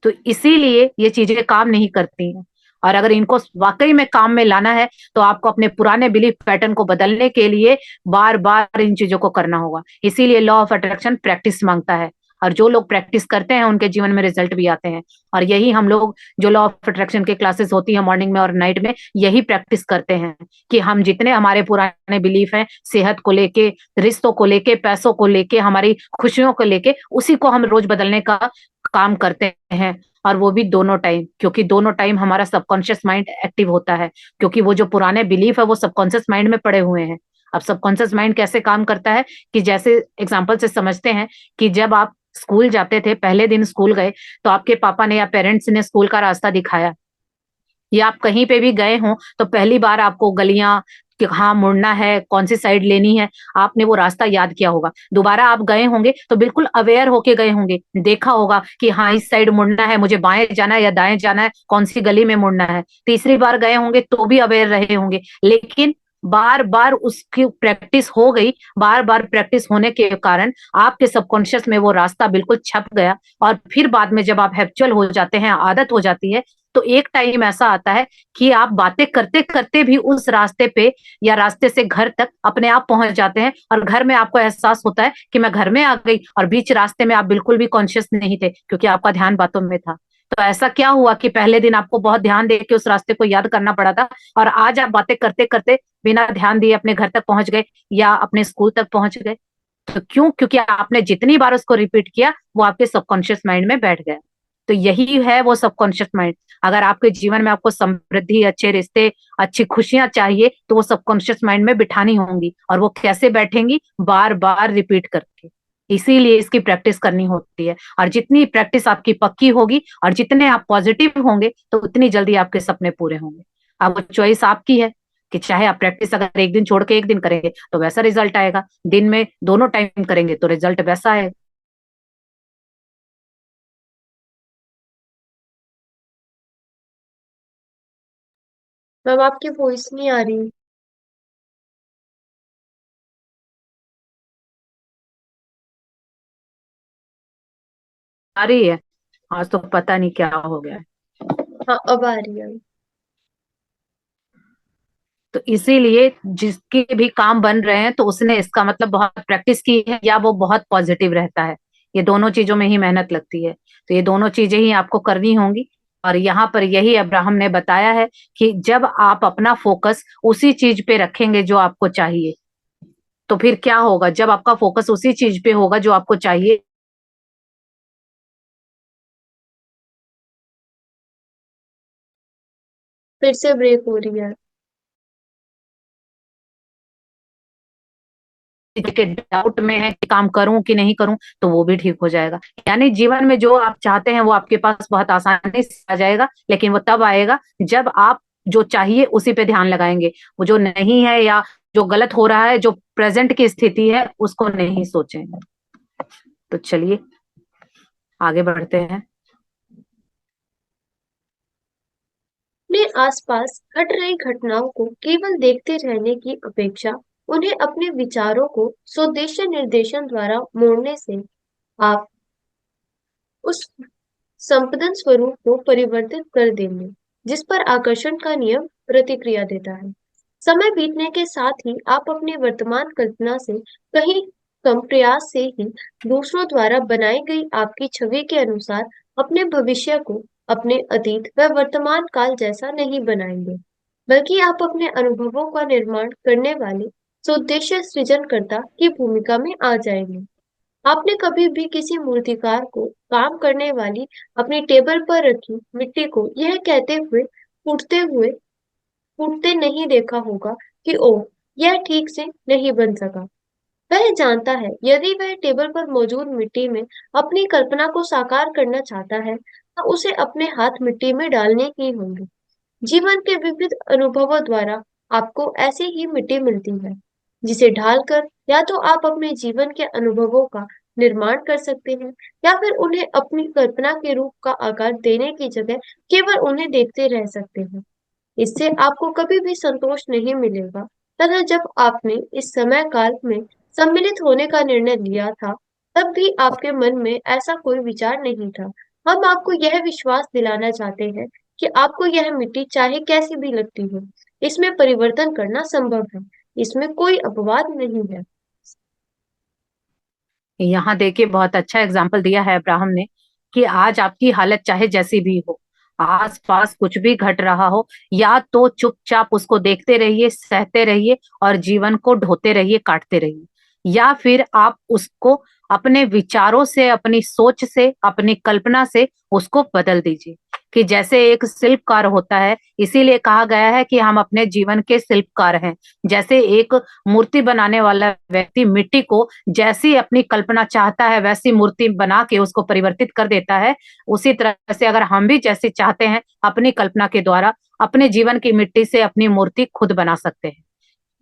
तो इसीलिए ये चीजें काम नहीं करती हैं। और अगर इनको वाकई में काम में लाना है तो आपको अपने पुराने बिलीफ पैटर्न को बदलने के लिए बार बार इन चीजों को करना होगा। इसीलिए लॉ ऑफ अट्रैक्शन प्रैक्टिस मांगता है, और जो लोग प्रैक्टिस करते हैं उनके जीवन में रिजल्ट भी आते हैं। और यही हम लोग जो लॉ ऑफ अट्रैक्शन के क्लासेस होती है मॉर्निंग में और नाइट में, यही प्रैक्टिस करते हैं कि हम जितने हमारे पुराने बिलीफ हैं, सेहत को लेके, रिश्तों को लेके, पैसों को लेके, हमारी खुशियों को लेके, उसी को हम रोज बदलने का काम करते हैं। और वो भी दोनों टाइम, क्योंकि दोनों टाइम हमारा सबकॉन्शियस माइंड एक्टिव होता है, क्योंकि वो जो पुराने बिलीफ है वो सबकॉन्शियस माइंड में पड़े हुए हैं। अब सबकॉन्शियस माइंड कैसे काम करता है कि जैसे एग्जांपल से समझते हैं कि जब आप स्कूल जाते थे, पहले दिन स्कूल गए, तो आपके पापा ने या पेरेंट्स ने स्कूल का रास्ता दिखाया, या आप कहीं पे भी गए हो तो पहली बार आपको गलियां कि हाँ मुड़ना है, कौन सी साइड लेनी है, आपने वो रास्ता याद किया होगा। दोबारा आप गए होंगे तो बिल्कुल अवेयर होके गए होंगे, देखा होगा कि हाँ इस साइड मुड़ना है, मुझे बाएं जाना है या दाएं जाना है, कौन सी गली में मुड़ना है। तीसरी बार गए होंगे तो भी अवेयर रहे होंगे, लेकिन बार बार उसकी प्रैक्टिस हो गई। बार बार प्रैक्टिस होने के कारण आपके सबकॉन्शियस में वो रास्ता बिल्कुल छप गया। और फिर बाद में जब आप हैप्चुअल हो जाते हैं, आदत हो जाती है, तो एक टाइम ऐसा आता है कि आप बातें करते करते भी उस रास्ते पे या रास्ते से घर तक अपने आप पहुंच जाते हैं, और घर में आपको एहसास होता है कि मैं घर में आ गई, और बीच रास्ते में आप बिल्कुल भी कॉन्शियस नहीं थे क्योंकि आपका ध्यान बातों में था। तो ऐसा क्या हुआ कि पहले दिन आपको बहुत ध्यान दे के उस रास्ते को याद करना पड़ा था, और आज आप बातें करते करते बिना ध्यान दिए अपने घर तक पहुंच गए या अपने स्कूल तक पहुंच गए? तो क्यों? क्योंकि आपने जितनी बार उसको रिपीट किया वो आपके सबकॉन्शियस माइंड में बैठ गया। तो यही है वो सबकॉन्शियस माइंड। अगर आपके जीवन में आपको समृद्धि, अच्छे रिश्ते, अच्छी खुशियां चाहिए तो वो सबकॉन्शियस माइंड में बिठानी होंगी। और वो कैसे बैठेंगी? बार बार रिपीट करके। इसीलिए इसकी प्रैक्टिस करनी होती है, और जितनी प्रैक्टिस आपकी पक्की होगी और जितने आप पॉजिटिव होंगे तो उतनी जल्दी आपके सपने पूरे होंगे। अब वो चॉइस आपकी है कि चाहे आप प्रैक्टिस अगर एक दिन छोड़ के एक दिन करेंगे तो वैसा रिजल्ट आएगा, दिन में दोनों टाइम करेंगे तो रिजल्ट वैसा आएगा। मैम आपकी वॉइस नहीं आ रही। आ रही है? आज तो पता नहीं क्या हो गया है। हाँ अब आ रही है। तो इसीलिए जिसके भी काम बन रहे हैं तो उसने इसका मतलब बहुत प्रैक्टिस की है या वो बहुत पॉजिटिव रहता है। ये दोनों चीजों में ही मेहनत लगती है, तो ये दोनों चीजें ही आपको करनी होंगी। और यहाँ पर यही अब्राहम ने बताया है कि जब आप अपना फोकस उसी चीज पे रखेंगे जो आपको चाहिए, तो फिर क्या होगा? जब आपका फोकस उसी चीज पे होगा जो आपको चाहिए, फिर से ब्रेक हो रही है। के डाउट में है कि काम करूं कि नहीं करूं, तो वो भी ठीक हो जाएगा। यानी जीवन में जो आप चाहते हैं वो आपके पास बहुत आसानी से आ जाएगा, लेकिन वो तब आएगा जब आप जो चाहिए उसी पे ध्यान लगाएंगे। वो जो नहीं है या जो गलत हो रहा है, जो प्रेजेंट की स्थिति है, उसको नहीं सोचेंगे। तो चलिए आगे बढ़ते हैं। अपने आसपास घट रही घटनाओं को केवल देखते रहने की अपेक्षा उन्हें अपने विचारों को स्वदेशी निर्देशन द्वारा मोड़ने से आप उस संपदन स्वरूप को परिवर्तित कर देंगे जिस पर आकर्षण का नियम प्रतिक्रिया देता है। समय बीतने के साथ ही आप अपनी वर्तमान कल्पना से कहीं कम प्रयास से ही दूसरों द्वारा बनाई गई आपकी छवि के अनुसार अपने भविष्य को अपने अतीत व वर्तमान काल जैसा नहीं बनाएंगे, बल्कि आप अपने अनुभवों का निर्माण करने वाले सुउद्देश्य सृजनकर्ता की भूमिका में आ जाएंगे। आपने कभी भी किसी मूर्तिकार को काम करने वाली अपनी टेबल पर रखी मिट्टी को यह कहते हुए फूटते नहीं देखा होगा कि ओह, यह ठीक से नहीं बन सका। वह जानता है यदि वह टेबल पर मौजूद मिट्टी में अपनी कल्पना को साकार करना चाहता है तो उसे अपने हाथ मिट्टी में डालने ही होंगे। जीवन के विविध अनुभवों द्वारा आपको ऐसी ही मिट्टी मिलती है, जिसे ढालकर या तो आप अपने जीवन के अनुभवों का निर्माण कर सकते हैं या फिर उन्हें अपनी कल्पना के रूप का आकार देने की जगह केवल उन्हें देखते रह सकते हैं। इससे आपको कभी भी संतोष नहीं मिलेगा तथा जब आपने इस समय काल में सम्मिलित होने का निर्णय लिया था, तब भी आपके मन में ऐसा कोई विचार नहीं था। हम आपको यह विश्वास दिलाना चाहते हैं कि आपको यह मिट्टी चाहे कैसी भी लगती हो, इसमें परिवर्तन करना संभव है। इसमें कोई अपवाद नहीं है। यहाँ देखिए बहुत अच्छा एग्जाम्पल दिया है अब्राहम ने कि आज आपकी हालत चाहे जैसी भी हो, आस पास कुछ भी घट रहा हो, या तो चुपचाप उसको देखते रहिए, सहते रहिए और जीवन को ढोते रहिए, काटते रहिए, या फिर आप उसको अपने विचारों से, अपनी सोच से, अपनी कल्पना से उसको बदल दीजिए। कि जैसे एक शिल्पकार होता है, इसीलिए कहा गया है कि हम अपने जीवन के शिल्पकार हैं। जैसे एक मूर्ति बनाने वाला व्यक्ति मिट्टी को जैसी अपनी कल्पना चाहता है वैसी मूर्ति बना के उसको परिवर्तित कर देता है, उसी तरह से अगर हम भी जैसे चाहते हैं अपनी कल्पना के द्वारा अपने जीवन की मिट्टी से अपनी मूर्ति खुद बना सकते हैं।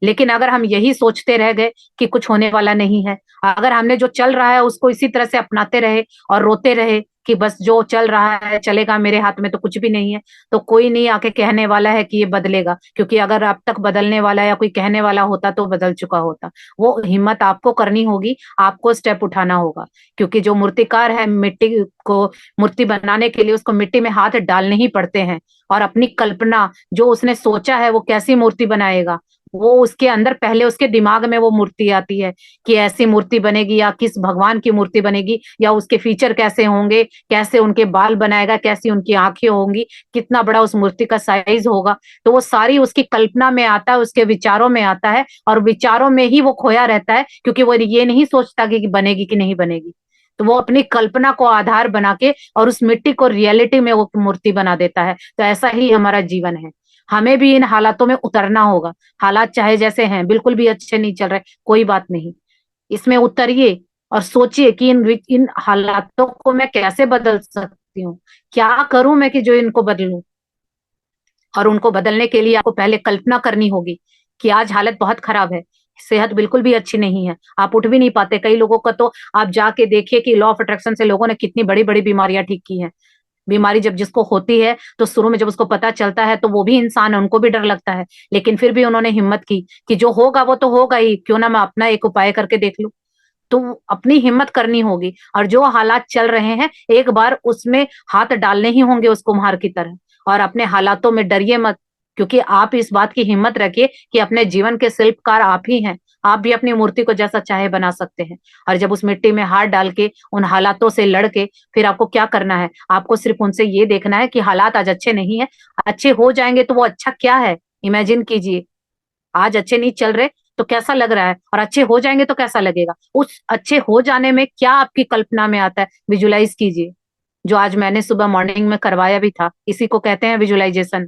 लेकिन अगर हम यही सोचते रह गए कि कुछ होने वाला नहीं है, अगर हमने जो चल रहा है उसको इसी तरह से अपनाते रहे और रोते रहे कि बस जो चल रहा है चलेगा, मेरे हाथ में तो कुछ भी नहीं है, तो कोई नहीं आके कहने वाला है कि ये बदलेगा। क्योंकि अगर अब तक बदलने वाला या कोई कहने वाला होता तो बदल चुका होता। वो हिम्मत आपको करनी होगी, आपको स्टेप उठाना होगा। क्योंकि जो मूर्तिकार है, मिट्टी को मूर्ति बनाने के लिए उसको मिट्टी में हाथ डालने ही पड़ते हैं, और अपनी कल्पना जो उसने सोचा है वो कैसी मूर्ति बनाएगा, वो उसके अंदर पहले उसके दिमाग में वो मूर्ति आती है कि ऐसी मूर्ति बनेगी या किस भगवान की मूर्ति बनेगी, या उसके फीचर कैसे होंगे, कैसे उनके बाल बनाएगा, कैसी उनकी आंखें होंगी, कितना बड़ा उस मूर्ति का साइज होगा। तो वो सारी उसकी कल्पना में आता है, उसके विचारों में आता है, और विचारों में ही वो खोया रहता है, क्योंकि वो ये नहीं सोचता कि बनेगी कि नहीं बनेगी। तो वो अपनी कल्पना को आधार बना के और उस मिट्टी को रियलिटी में वो मूर्ति बना देता है। तो ऐसा ही हमारा जीवन है, हमें भी इन हालातों में उतरना होगा। हालात चाहे जैसे हैं, बिल्कुल भी अच्छे नहीं चल रहे, कोई बात नहीं, इसमें उतरिए और सोचिए कि इन हालातों को मैं कैसे बदल सकती हूँ, क्या करूं मैं कि जो इनको बदलूं। और उनको बदलने के लिए आपको पहले कल्पना करनी होगी कि आज हालत बहुत खराब है, सेहत बिल्कुल भी अच्छी नहीं है, आप उठ भी नहीं पाते। कई लोगों का तो आप जाके देखिए कि लॉ ऑफ अट्रैक्शन से लोगों ने कितनी बड़ी बड़ी बीमारियां ठीक की हैं। बीमारी जब जिसको होती है तो शुरू में जब उसको पता चलता है तो वो भी इंसान है, उनको भी डर लगता है, लेकिन फिर भी उन्होंने हिम्मत की कि जो होगा वो तो होगा ही, क्यों ना मैं अपना एक उपाय करके देख लूं। तो अपनी हिम्मत करनी होगी, और जो हालात चल रहे हैं एक बार उसमें हाथ डालने ही होंगे उस कुम्हार की तरह। और अपने हालातों में डरिए मत, क्योंकि आप इस बात की हिम्मत रखिए कि अपने जीवन के शिल्पकार आप ही हैं। आप भी अपनी मूर्ति को जैसा चाहे बना सकते हैं। और जब उस मिट्टी में हाथ डाल के उन हालातों से लड़ के फिर आपको क्या करना है, आपको सिर्फ उनसे ये देखना है कि हालात आज अच्छे नहीं है, अच्छे हो जाएंगे तो वो अच्छा क्या है, इमेजिन कीजिए। आज अच्छे नहीं चल रहे तो कैसा लग रहा है, और अच्छे हो जाएंगे तो कैसा लगेगा। उस अच्छे हो जाने में क्या आपकी कल्पना में आता है, विजुलाइज कीजिए। जो आज मैंने सुबह मॉर्निंग में करवाया भी था, इसी को कहते हैं विजुलाइजेशन।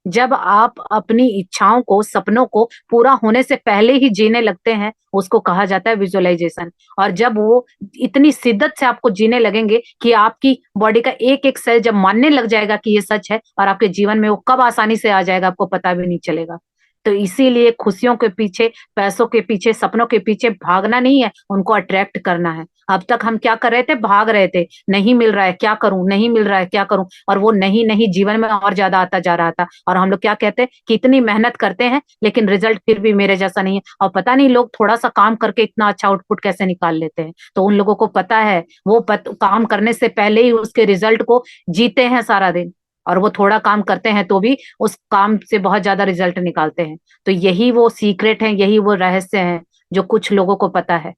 जब आप अपनी इच्छाओं को, सपनों को पूरा होने से पहले ही जीने लगते हैं, उसको कहा जाता है विजुअलाइजेशन। और जब वो इतनी शिद्दत से आपको जीने लगेंगे कि आपकी बॉडी का एक-एक सेल जब मानने लग जाएगा कि ये सच है, और आपके जीवन में वो कब आसानी से आ जाएगा आपको पता भी नहीं चलेगा। तो इसीलिए खुशियों के पीछे, पैसों के पीछे, सपनों के पीछे भागना नहीं है, उनको अट्रैक्ट करना है। अब तक हम क्या कर रहे थे? भाग रहे थे, नहीं मिल रहा है क्या करूँ, नहीं मिल रहा है क्या करूँ? और वो नहीं, नहीं जीवन में और ज़्यादा आता जा रहा था। और हम लोग क्या कहते हैं कि इतनी मेहनत करते हैं, लेकिन रिज़ल्ट फिर भी मेरे जैसा नहीं है। और पता नहीं लोग थोड़ा-सा काम करके इतना अच्छा आउटपुट कैसे निकाल लेते हैं। तो उन लोगों को पता है, वो काम करने से पहले ही उसके रिज़ल्ट को जीते हैं सारा दिन, और वो थोड़ा काम करते हैं तो भी उस काम से बहुत ज़्यादा रिज़ल्ट निकालते हैं। तो यही वो सीक्रेट है, यही वो रहस्य है, जो कुछ लोगों को पता है।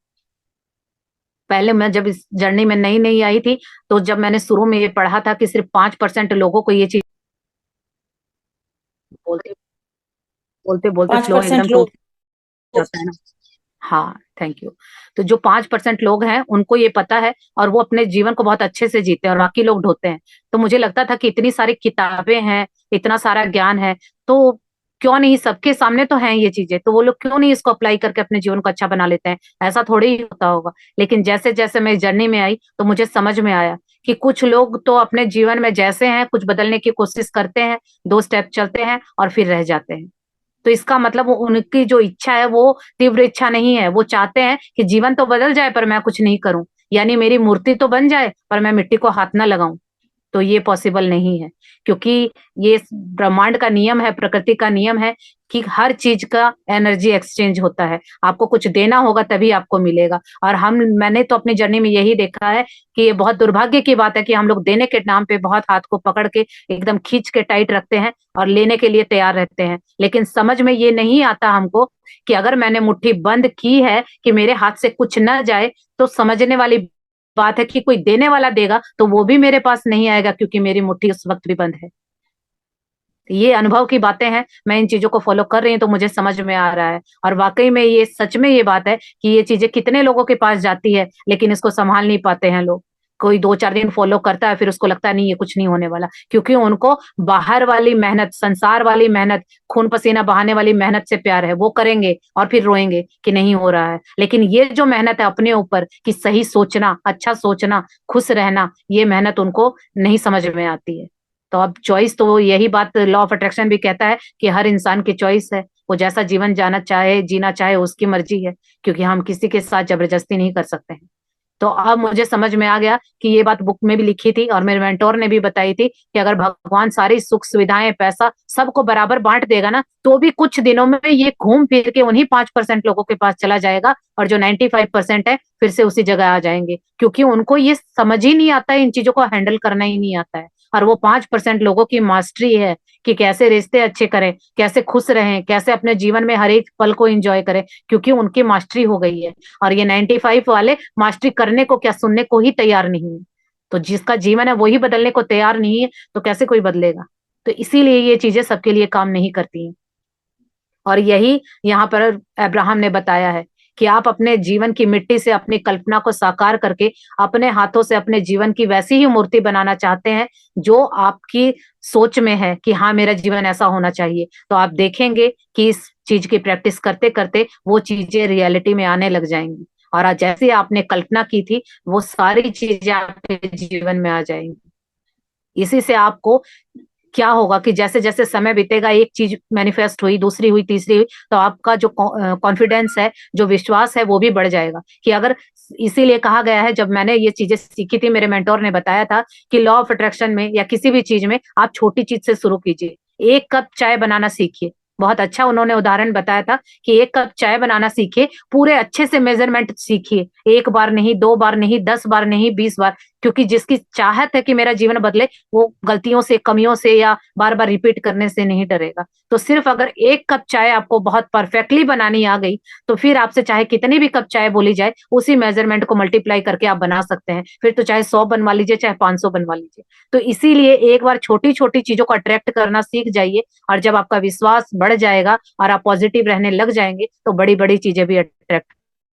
पहले मैं जब इस जर्नी में नई-नई आई थी, तो जब मैंने शुरू में ये पढ़ा था कि सिर्फ़ 5% लोगों को ये चीज़ बोलते, बोलते-बोलते पांच फ्लो एकदम परसेंट टूट लोग। जाता है ना। हाँ, थैंक यू। तो जो 5% लोग हैं, उनको ये पता है और वो अपने जीवन को बहुत अच्छे से जीते हैं और बाकी लोग ढोते हैं। तो मुझे लगता था कि इतनी सारी किताबें हैं, इतना सारा ज्ञान है, तो क्यों नहीं, सबके सामने तो हैं ये चीज़ें, तो वो लोग क्यों नहीं इसको अप्लाई करके अपने जीवन को अच्छा बना लेते हैं? ऐसा थोड़ी ही होता होगा। लेकिन जैसे-जैसे मैं इस जर्नी में आई, तो मुझे समझ में आया कि कुछ लोग तो अपने जीवन में जैसे हैं, कुछ बदलने की कोशिश करते हैं, 2 स्टेप चलते हैं और फिर रह जाते हैं। तो इसका मतलब वो उनकी जो इच्छा है वो तीव्र इच्छा नहीं है। वो चाहते हैं कि जीवन तो बदल जाए पर मैं कुछ नहीं करूँ। यानी मेरी मूर्ति तो बन जाए पर मैं मिट्टी को हाथ ना लगाऊँ। तो ये पॉसिबल नहीं है, क्योंकि ये ब्रह्मांड का नियम है, प्रकृति का नियम है कि हर चीज़ का एनर्जी एक्सचेंज होता है। आपको कुछ देना होगा तभी आपको मिलेगा। और मैंने तो अपनी जर्नी में यही देखा है कि ये बहुत दुर्भाग्य की बात है कि हम लोग देने के नाम पे बहुत हाथ को पकड़ के एकदम खींच के टाइट रखते हैं और लेने के लिए तैयार रहते हैं। लेकिन समझ में ये नहीं आता हमको कि अगर मैंने मुट्ठी बंद की है कि मेरे हाथ से कुछ ना जाए, तो समझने वाली बात है कि कोई देने वाला देगा तो वो भी मेरे पास नहीं आएगा, क्योंकि मेरी मुट्ठी उस वक़्त भी बंद है। ये अनुभव की बातें हैं, मैं इन चीज़ों को फ़ॉलो कर रही हूँ तो मुझे समझ में आ रहा है। और वाक़ई में ये सच में ये बात है कि ये चीज़ें कितने लोगों के पास जाती है, लेकिन इसको सँभाल नहीं पाते हैं लोग। कोई 2-4 दिन फ़ॉलो करता है, फिर उसको लगता है नहीं ये कुछ नहीं होने वाला, क्योंकि उनको बाहर वाली मेहनत, संसार वाली मेहनत, खून-पसीना बहाने वाली मेहनत से प्यार है। वो करेंगे और फिर रोएँगे कि नहीं हो रहा है। लेकिन ये जो मेहनत है अपने ऊपर कि सही सोचना, अच्छा सोचना, खुश रहना, ये मेहनत उनको नहीं समझ में आती है। तो अब चॉइस, तो यही बात लॉ ऑफ अट्रैक्शन भी कहता है कि हर इंसान की चॉइस है। वो जैसा जीवन जाना चाहे, जीना चाहे, उसकी मर्ज़ी है, क्योंकि हम किसी के साथ ज़बरदस्ती नहीं कर सकते हैं। तो अब मुझे समझ में आ गया कि ये बात बुक में भी लिखी थी और मेरे मेंटर ने भी बताई थी कि अगर भगवान सारी सुख-सुविधाएँ, पैसा सबको बराबर बाँट देगा ना, तो भी कुछ दिनों में ये घूम फिर के उन्हीं 5% लोगों के पास चला जाएगा और जो 95% है, फिर से उसी जगह आ जाएँगे। क्योंकि उनको ये समझ ही नहीं आता है, इन चीज़ों को हैंडल करना ही नहीं आता है। और वो 5% लोगों की मास्टरी है कि कैसे रिश्ते अच्छे करें, कैसे खुश रहें, कैसे अपने जीवन में हर एक पल को एन्जॉय करें, क्योंकि उनकी मास्टरी हो गई है। और ये 95 वाले मास्टरी करने को क्या, सुनने को ही तैयार नहीं है। तो जिसका जीवन है वो ही बदलने को तैयार नहीं है, तो कैसे कोई बदलेगा? तो इसीलिए ये चीज़ें सबके लिए काम नहीं करती हैं। और यही यहाँ पर अब्राहम ने बताया है कि आप अपने जीवन की मिट्टी से अपनी कल्पना को साकार करके अपने हाथों से अपने जीवन की वैसी ही मूर्ति बनाना चाहते हैं जो आपकी सोच में है कि हाँ, मेरा जीवन ऐसा होना चाहिए। तो आप देखेंगे कि इस चीज की प्रैक्टिस करते-करते वो चीजें रियलिटी में आने लग जाएँगी। और आज जैसे आपने कल्पना की थी, वो सारी चीजें आपके जीवन में आ जाएँगी। इसी से आपको क्या होगा कि जैसे-जैसे समय बीतेगा, एक चीज़ मैनिफेस्ट हुई, दूसरी हुई, तीसरी हुई, तो आपका जो कॉन्फिडेंस है, जो विश्वास है, वो भी बढ़ जाएगा कि अगर, इसीलिए कहा गया है, जब मैंने ये चीज़ें सीखी थी, मेरे मेंटर ने बताया था कि लॉ ऑफ अट्रैक्शन में या किसी भी चीज़ में आप छोटी चीज़ से शुरू कीजिए। 1 कप चाय बनाना सीखिए। बहुत अच्छा उन्होंने उदाहरण बताया था कि 1 कप चाय बनाना सीखिए, पूरे अच्छे से मेज़रमेंट सीखिए। 1 बार नहीं, 2 बार नहीं, 10 बार नहीं, 20 बार, क्योंकि जिसकी चाहत है कि मेरा जीवन बदले, वो गलतियों से, कमियों से या बार-बार रिपीट करने से नहीं डरेगा। तो सिर्फ़ अगर 1 कप चाय आपको बहुत परफेक्टली बनानी आ गई, तो फिर आपसे चाहे कितनी भी कप चाय बोली जाए, उसी मेज़रमेंट को मल्टीप्लाई करके आप बना सकते हैं। फिर तो चाहे 100 बनवा लीजिए, चाहे 500 बनवा लीजिए। तो इसीलिए एक बार छोटी-छोटी चीज़ों को अट्रैक्ट करना सीख जाइए, और जब आपका विश्वास बढ़ जाएगा और आप पॉज़िटिव रहने लग जाएँगे, तो बड़ी-बड़ी चीज़ें भी अट्रैक्ट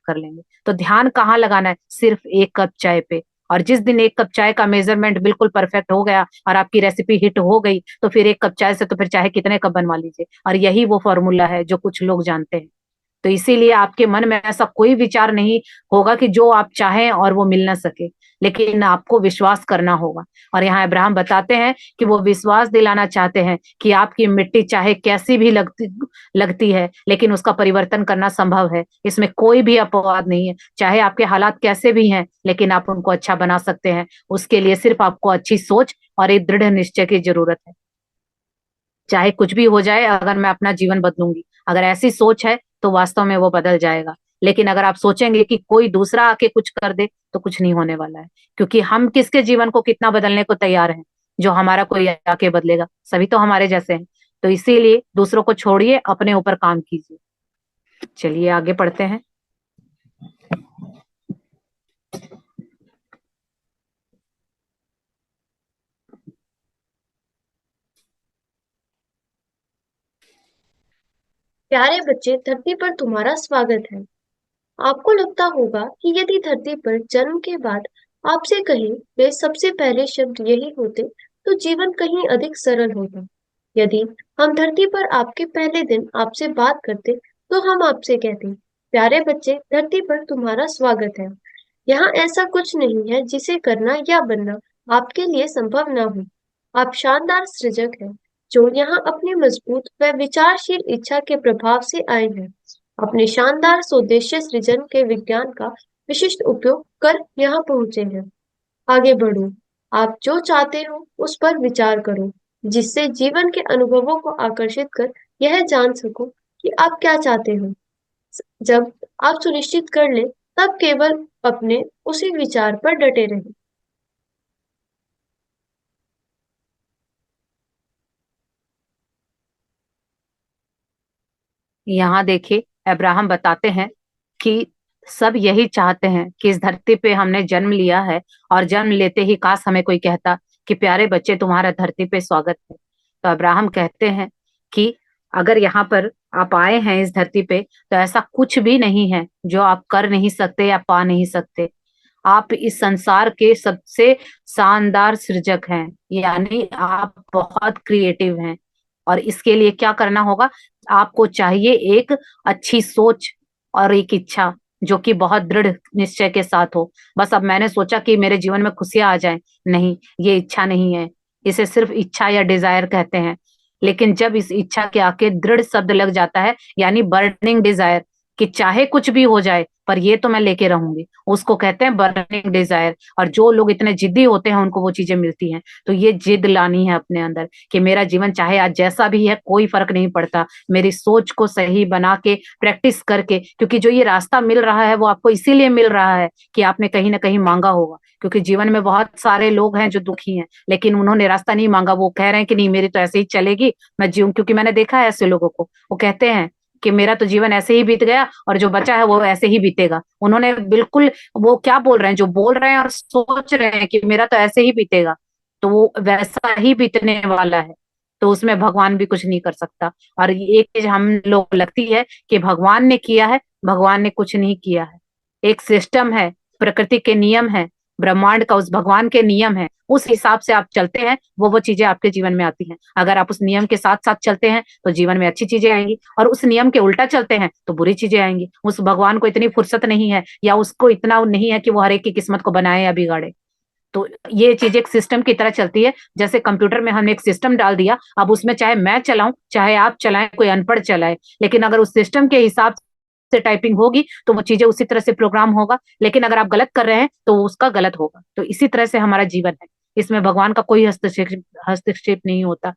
कर लेंगे। तो ध्यान कहाँ लगाना है? सिर्फ़ 1 कप चाय पे। और जिस दिन एक कप चाय का मेजरमेंट बिल्कुल परफेक्ट हो गया और आपकी रेसिपी हिट हो गई, तो फिर एक कप चाय से तो फिर चाहे कितने कप बनवा लीजिए। और यही वो फॉर्मूला है जो कुछ लोग जानते हैं। तो इसीलिए आपके मन में ऐसा कोई विचार नहीं होगा कि जो आप चाहें और वो मिल ना सके, लेकिन आपको विश्वास करना होगा। और यहाँ अब्राहम बताते हैं कि वो विश्वास दिलाना चाहते हैं कि आपकी मिट्टी चाहे कैसी भी लगती लगती है, लेकिन उसका परिवर्तन करना संभव है। इसमें कोई भी अपवाद नहीं है। चाहे आपके हालात कैसे भी हैं, लेकिन आप उनको अच्छा बना सकते हैं। उसके लिए सिर्फ आपको अच्छी सोच और एक दृढ़ निश्चय की जरूरत है। चाहे कुछ भी हो जाए, अगर मैं अपना जीवन बदलूंगी, अगर ऐसी सोच है तो वास्तव में वो बदल जाएगा। लेकिन अगर आप सोचेंगे कि कोई दूसरा आके कुछ कर दे, तो कुछ नहीं होने वाला है। क्योंकि हम किसके जीवन को कितना बदलने को तैयार हैं? जो हमारा कोई आके बदलेगा, सभी तो हमारे जैसे हैं। तो इसीलिए दूसरों को छोड़िए, अपने ऊपर काम कीजिए। चलिए आगे पढ़ते हैं। प्यारे बच्चे, धरती पर तुम्हारा स्वागत है। आपको लगता होगा कि यदि धरती पर जन्म के बाद आपसे कहे गए सबसे पहले शब्द यही होते, तो जीवन कहीं अधिक सरल होता। यदि हम धरती पर आपके पहले दिन आपसे बात करते, तो हम आपसे कहते, प्यारे बच्चे, धरती पर तुम्हारा स्वागत है। यहाँ ऐसा कुछ नहीं है जिसे करना या बनना आपके लिए संभव न हो। आप शानदार सृजक हैं, जो यहाँ अपनी मजबूत व विचारशील इच्छा के प्रभाव से आए हैं। अपने शानदार स्वदेशी सृजन के विज्ञान का विशिष्ट उपयोग कर यहाँ पहुंचे हैं। आगे बढ़ो। आप जो चाहते हो उस पर विचार करो, जिससे जीवन के अनुभवों को आकर्षित कर यह जान सको कि आप क्या चाहते हो। जब आप सुनिश्चित कर ले, तब केवल अपने उसी विचार पर डटे रहें। यहाँ देखिए, अब्राहम बताते हैं कि सब यही चाहते हैं कि इस धरती पे हमने जन्म लिया है, और जन्म लेते ही काश हमें कोई कहता कि प्यारे बच्चे, तुम्हारा धरती पे स्वागत है। तो अब्राहम कहते हैं कि अगर यहाँ पर आप आए हैं इस धरती पे, तो ऐसा कुछ भी नहीं है जो आप कर नहीं सकते या पा नहीं सकते। आप इस संसार के सबसे शानदार सृजक हैं, यानी आप बहुत क्रिएटिव हैं। और इसके लिए क्या करना होगा? आपको चाहिए एक अच्छी सोच और एक इच्छा, जो कि बहुत दृढ़ निश्चय के साथ हो। बस अब मैंने सोचा कि मेरे जीवन में खुशियां आ जाएं, नहीं, ये इच्छा नहीं है। इसे सिर्फ इच्छा या डिजायर कहते हैं। लेकिन जब इस इच्छा के आके दृढ़ शब्द लग जाता है, यानी बर्निंग डिजायर, कि चाहे कुछ भी हो जाए पर ये तो मैं लेके रहूंगी, उसको कहते हैं बर्निंग डिजायर। और जो लोग इतने जिद्दी होते हैं, उनको वो चीजें मिलती हैं। तो ये जिद लानी है अपने अंदर कि मेरा जीवन चाहे आज जैसा भी है, कोई फर्क नहीं पड़ता। मेरी सोच को सही बना के, प्रैक्टिस करके, क्योंकि जो ये रास्ता मिल रहा है वो आपको इसीलिए मिल रहा है कि आपने कहीं ना कहीं मांगा होगा। क्योंकि जीवन में बहुत सारे लोग हैं जो दुखी हैं, लेकिन उन्होंने रास्ता नहीं मांगा। वो कह रहे हैं कि नहीं, मेरी तो ऐसे ही चलेगी, मैं जीऊं। क्योंकि मैंने देखा है ऐसे लोगों को, वो कहते हैं कि मेरा तो जीवन ऐसे ही बीत गया और जो बचा है वो ऐसे ही बीतेगा। उन्होंने बिल्कुल, वो क्या बोल रहे हैं, जो बोल रहे हैं और सोच रहे हैं कि मेरा तो ऐसे ही बीतेगा, तो वो वैसा ही बीतने वाला है। तो उसमें भगवान भी कुछ नहीं कर सकता। और ये एक चीज हम लोग लगती है कि भगवान ने किया है, भगवान ने कुछ नहीं किया है। एक सिस्टम है, प्रकृति के नियम है, ब्रह्मांड का उस भगवान के नियम है, उस हिसाब से आप चलते हैं, वो चीजें आपके जीवन में आती हैं। अगर आप उस नियम के साथ साथ चलते हैं, तो जीवन में अच्छी चीजें आएंगी, और उस नियम के उल्टा चलते हैं तो बुरी चीजें आएंगी। उस भगवान को इतनी फुर्सत नहीं है, या उसको इतना नहीं है कि वो हर एक की किस्मत को बनाए या बिगाड़े। तो ये चीज एक सिस्टम की तरह चलती है। जैसे कंप्यूटर में हमने एक सिस्टम डाल दिया, अब उसमें चाहे मैं चलाऊं चाहे आप चलाएं, कोई अनपढ़ चलाए, लेकिन अगर उस सिस्टम के हिसाब से टाइपिंग होगी तो वो चीजें उसी तरह से प्रोग्राम होगा। लेकिन अगर आप गलत कर रहे हैं तो उसका गलत होगा। तो इसी तरह से हमारा जीवन है, इसमें भगवान का कोई हस्तक्षेप नहीं होता,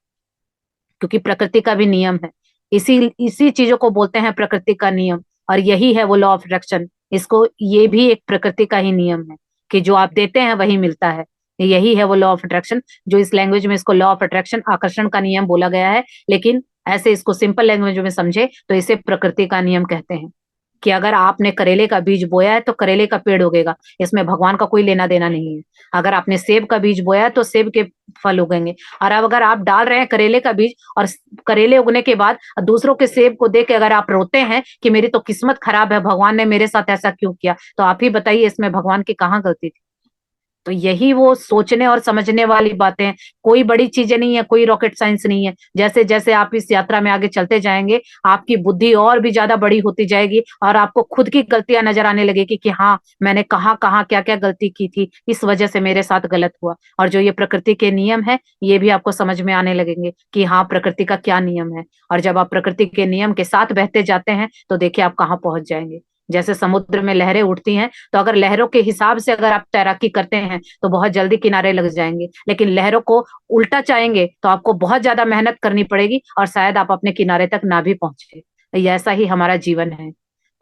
क्योंकि प्रकृति का भी नियम है। इसी इसी चीजों को बोलते हैं प्रकृति का नियम। और यही है वो लॉ ऑफ अट्रैक्शन। इसको, ये भी एक प्रकृति का ही नियम है कि जो आप देते हैं वही मिलता है। यही है वो लॉ ऑफ अट्रैक्शन, जो इस लैंग्वेज में इसको लॉ ऑफ अट्रैक्शन, आकर्षण का नियम बोला गया है। लेकिन ऐसे इसको सिंपल लैंग्वेज में समझे तो इसे प्रकृति का नियम कहते हैं। कि अगर आपने करेले का बीज बोया है तो करेले का पेड़ उगेगा, इसमें भगवान का कोई लेना देना नहीं है। अगर आपने सेब का बीज बोया है तो सेब के फल उगेंगे। और अब अगर आप डाल रहे हैं करेले का बीज, और करेले उगने के बाद दूसरों के सेब को देख के अगर आप रोते हैं कि मेरी तो किस्मत खराब है, भगवान ने मेरे साथ ऐसा क्यों किया, तो आप ही बताइए इसमें भगवान की कहाँ गलती थी? तो यही वो सोचने और समझने वाली बातें हैं। कोई बड़ी चीजें नहीं है, कोई रॉकेट साइंस नहीं है। जैसे जैसे आप इस यात्रा में आगे चलते जाएंगे, आपकी बुद्धि और भी ज्यादा बड़ी होती जाएगी और आपको खुद की गलतियां नजर आने लगेगी कि हाँ, मैंने कहाँ कहाँ क्या क्या गलती की थी, इस वजह से मेरे साथ गलत हुआ। और जो ये प्रकृति के नियम है, ये भी आपको समझ में आने लगेंगे कि हाँ, प्रकृति का क्या नियम है। और जब आप प्रकृति के नियम के साथ बहते जाते हैं, तो देखिए आप कहाँ पहुंच जाएंगे। जैसे समुद्र में लहरें उठती हैं, तो अगर लहरों के हिसाब से अगर आप तैराकी करते हैं, तो बहुत जल्दी किनारे लग जाएंगे। लेकिन लहरों को उल्टा चाहेंगे तो आपको बहुत ज्यादा मेहनत करनी पड़ेगी और शायद आप अपने किनारे तक ना भी पहुंचे। ये ऐसा ही हमारा जीवन है।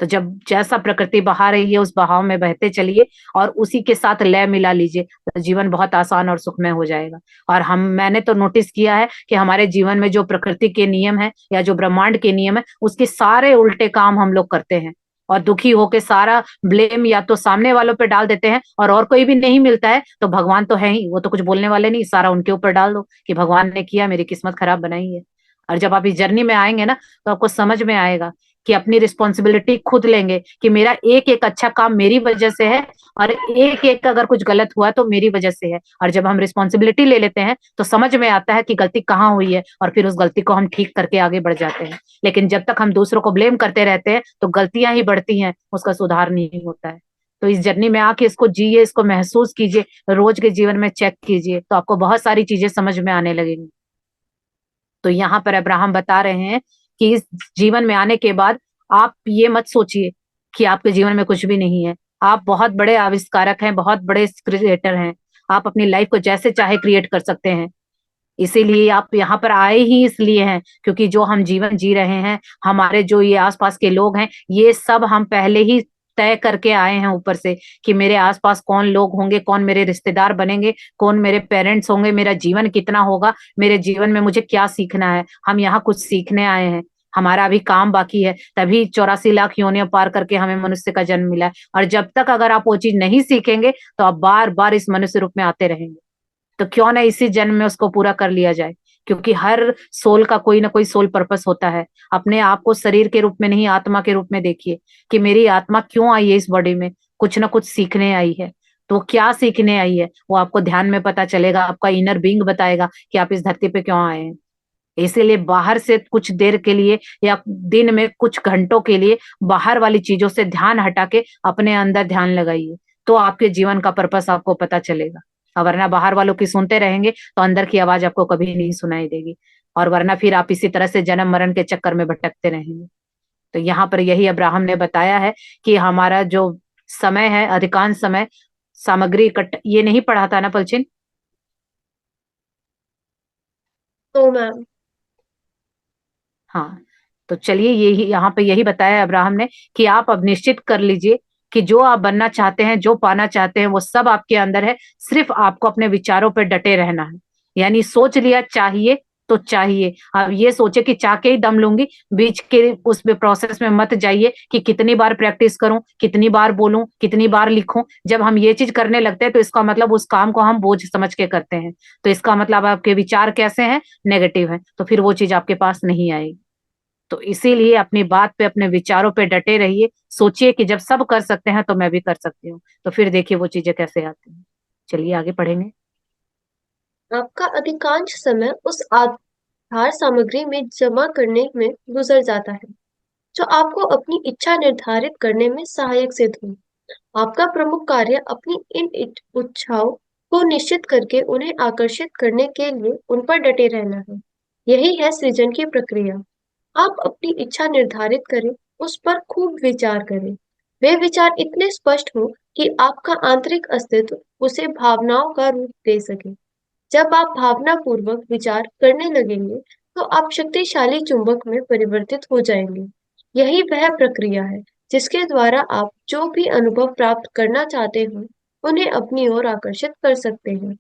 तो जब जैसा प्रकृति बहा रही है, उस बहाव में बहते चलिए और उसी के साथ लय मिला लीजिए, तो जीवन बहुत आसान और सुखमय हो जाएगा। और मैंने तो नोटिस किया है कि हमारे जीवन में जो प्रकृति के नियम है या जो ब्रह्मांड के नियम है, उसके सारे उल्टे काम हम लोग करते हैं। और दुखी होके सारा ब्लेम या तो सामने वालों पे डाल देते हैं, और कोई भी नहीं मिलता है तो भगवान तो है ही, वो तो कुछ बोलने वाले नहीं, सारा उनके ऊपर डाल दो कि भगवान ने किया, मेरी किस्मत खराब बनाई है। और जब आप इस जर्नी में आएंगे ना, तो आपको समझ में आएगा कि अपनी रिस्पॉन्सिबिलिटी खुद लेंगे कि मेरा एक एक अच्छा काम मेरी वजह से है, और एक एक अगर कुछ गलत हुआ तो मेरी वजह से है। और जब हम रिस्पॉन्सिबिलिटी ले लेते हैं, तो समझ में आता है कि गलती कहाँ हुई है, और फिर उस गलती को हम ठीक करके आगे बढ़ जाते हैं। लेकिन जब तक हम दूसरों को ब्लेम करते रहते हैं, तो गलतियां ही बढ़ती हैं, उसका सुधार नहीं होता है। तो इस जर्नी में आके इसको जिए, इसको महसूस कीजिए, रोज के जीवन में चेक कीजिए, तो आपको बहुत सारी चीजें समझ में आने लगेंगी। तो यहाँ पर अब्राहम बता रहे हैं कि इस जीवन में आने के बाद आप ये मत सोचिए कि आपके जीवन में कुछ भी नहीं है। आप बहुत बड़े आविष्कारक हैं, बहुत बड़े क्रिएटर हैं। आप अपनी लाइफ को जैसे चाहे क्रिएट कर सकते हैं। इसीलिए आप यहाँ पर आए ही इसलिए हैं, क्योंकि जो हम जीवन जी रहे हैं, हमारे जो ये आसपास के लोग हैं, ये सब हम पहले ही तय करके आए हैं ऊपर से कि मेरे आसपास कौन लोग होंगे, कौन मेरे रिश्तेदार बनेंगे, कौन मेरे पेरेंट्स होंगे, मेरा जीवन कितना होगा, मेरे जीवन में मुझे क्या सीखना है। हम यहाँ कुछ सीखने आए हैं। हमारा अभी काम बाकी है, तभी 84 लाख योनियां पार करके हमें मनुष्य का जन्म मिला है। और जब तक अगर आप वो चीज नहीं सीखेंगे, तो आप बार बार इस मनुष्य रूप में आते रहेंगे। तो क्यों ना इसी जन्म में उसको पूरा कर लिया जाए, क्योंकि हर सोल का कोई ना कोई सोल पर्पस होता है। अपने आप को शरीर के रूप में नहीं, आत्मा के रूप में देखिए कि मेरी आत्मा क्यों आई है इस बॉडी में, कुछ ना कुछ सीखने आई है। तो क्या सीखने आई है, वो आपको ध्यान में पता चलेगा। आपका इनर बीइंग बताएगा कि आप इस धरती पे क्यों आए हैं। इसीलिए बाहर से कुछ देर के लिए या दिन में कुछ घंटों के लिए बाहर वाली चीजों से ध्यान हटा के अपने अंदर ध्यान लगाइए, तो आपके जीवन का पर्पस आपको पता चलेगा। और वरना बाहर वालों की सुनते रहेंगे, तो अंदर की आवाज आपको कभी नहीं सुनाई देगी। और वरना फिर आप इसी तरह से जन्म मरण के चक्कर में भटकते रहेंगे। तो यहाँ पर यही अब्राहम ने बताया है कि हमारा जो समय है, अधिकांश समय सामग्री इकट्ठा, ये नहीं पढ़ा था ना पलचिन? तो मैम। हाँ। तो चलिए, यही यहाँ पे यही बताया अब्राहम ने कि आप अब निश्चित कर लीजिए कि जो आप बनना चाहते हैं, जो पाना चाहते हैं, वो सब आपके अंदर है। सिर्फ आपको अपने विचारों पे डटे रहना है। यानी सोच लिया चाहिए तो चाहिए। अब ये सोचे कि चाह के ही दम लूंगी, बीच के उस प्रोसेस में मत जाइए कि कितनी बार प्रैक्टिस करूं, कितनी बार बोलूं, कितनी बार लिखूं। जब हम ये चीज करने लगते हैं, तो इसका मतलब उस काम को हम बोझ समझ के करते हैं। तो इसका मतलब आपके विचार कैसे हैं? नेगेटिव है। तो फिर वो चीज आपके पास नहीं आएगी। तो इसीलिए अपनी बात पे, अपने विचारों पे डटे रहिए। सोचिए कि जब सब कर सकते हैं, तो मैं भी कर सकती हूँ। तो फिर देखिए वो चीजें कैसे आती हैं। चलिए आगे पढ़ेंगे। आपका अधिकांश समय उस आधार सामग्री में जमा करने में गुजर जाता है जो आपको अपनी इच्छा निर्धारित करने में सहायक सिद्ध हो। आपका प्रमुख कार्य अपनी इन इच्छाओं को निश्चित करके उन्हें आकर्षित करने के लिए उन पर डटे रहना है। यही है सृजन की प्रक्रिया। आप अपनी इच्छा निर्धारित करें, उस पर खूब विचार करें। वे विचार इतने स्पष्ट हो कि आपका आंतरिक अस्तित्व उसे भावनाओं का रूप दे सके। जब आप भावना पूर्वक विचार करने लगेंगे, तो आप शक्तिशाली चुंबक में परिवर्तित हो जाएंगे। यही वह प्रक्रिया है जिसके द्वारा आप जो भी अनुभव प्राप्त करना चाहते हो, उन्हें अपनी ओर आकर्षित कर सकते हैं।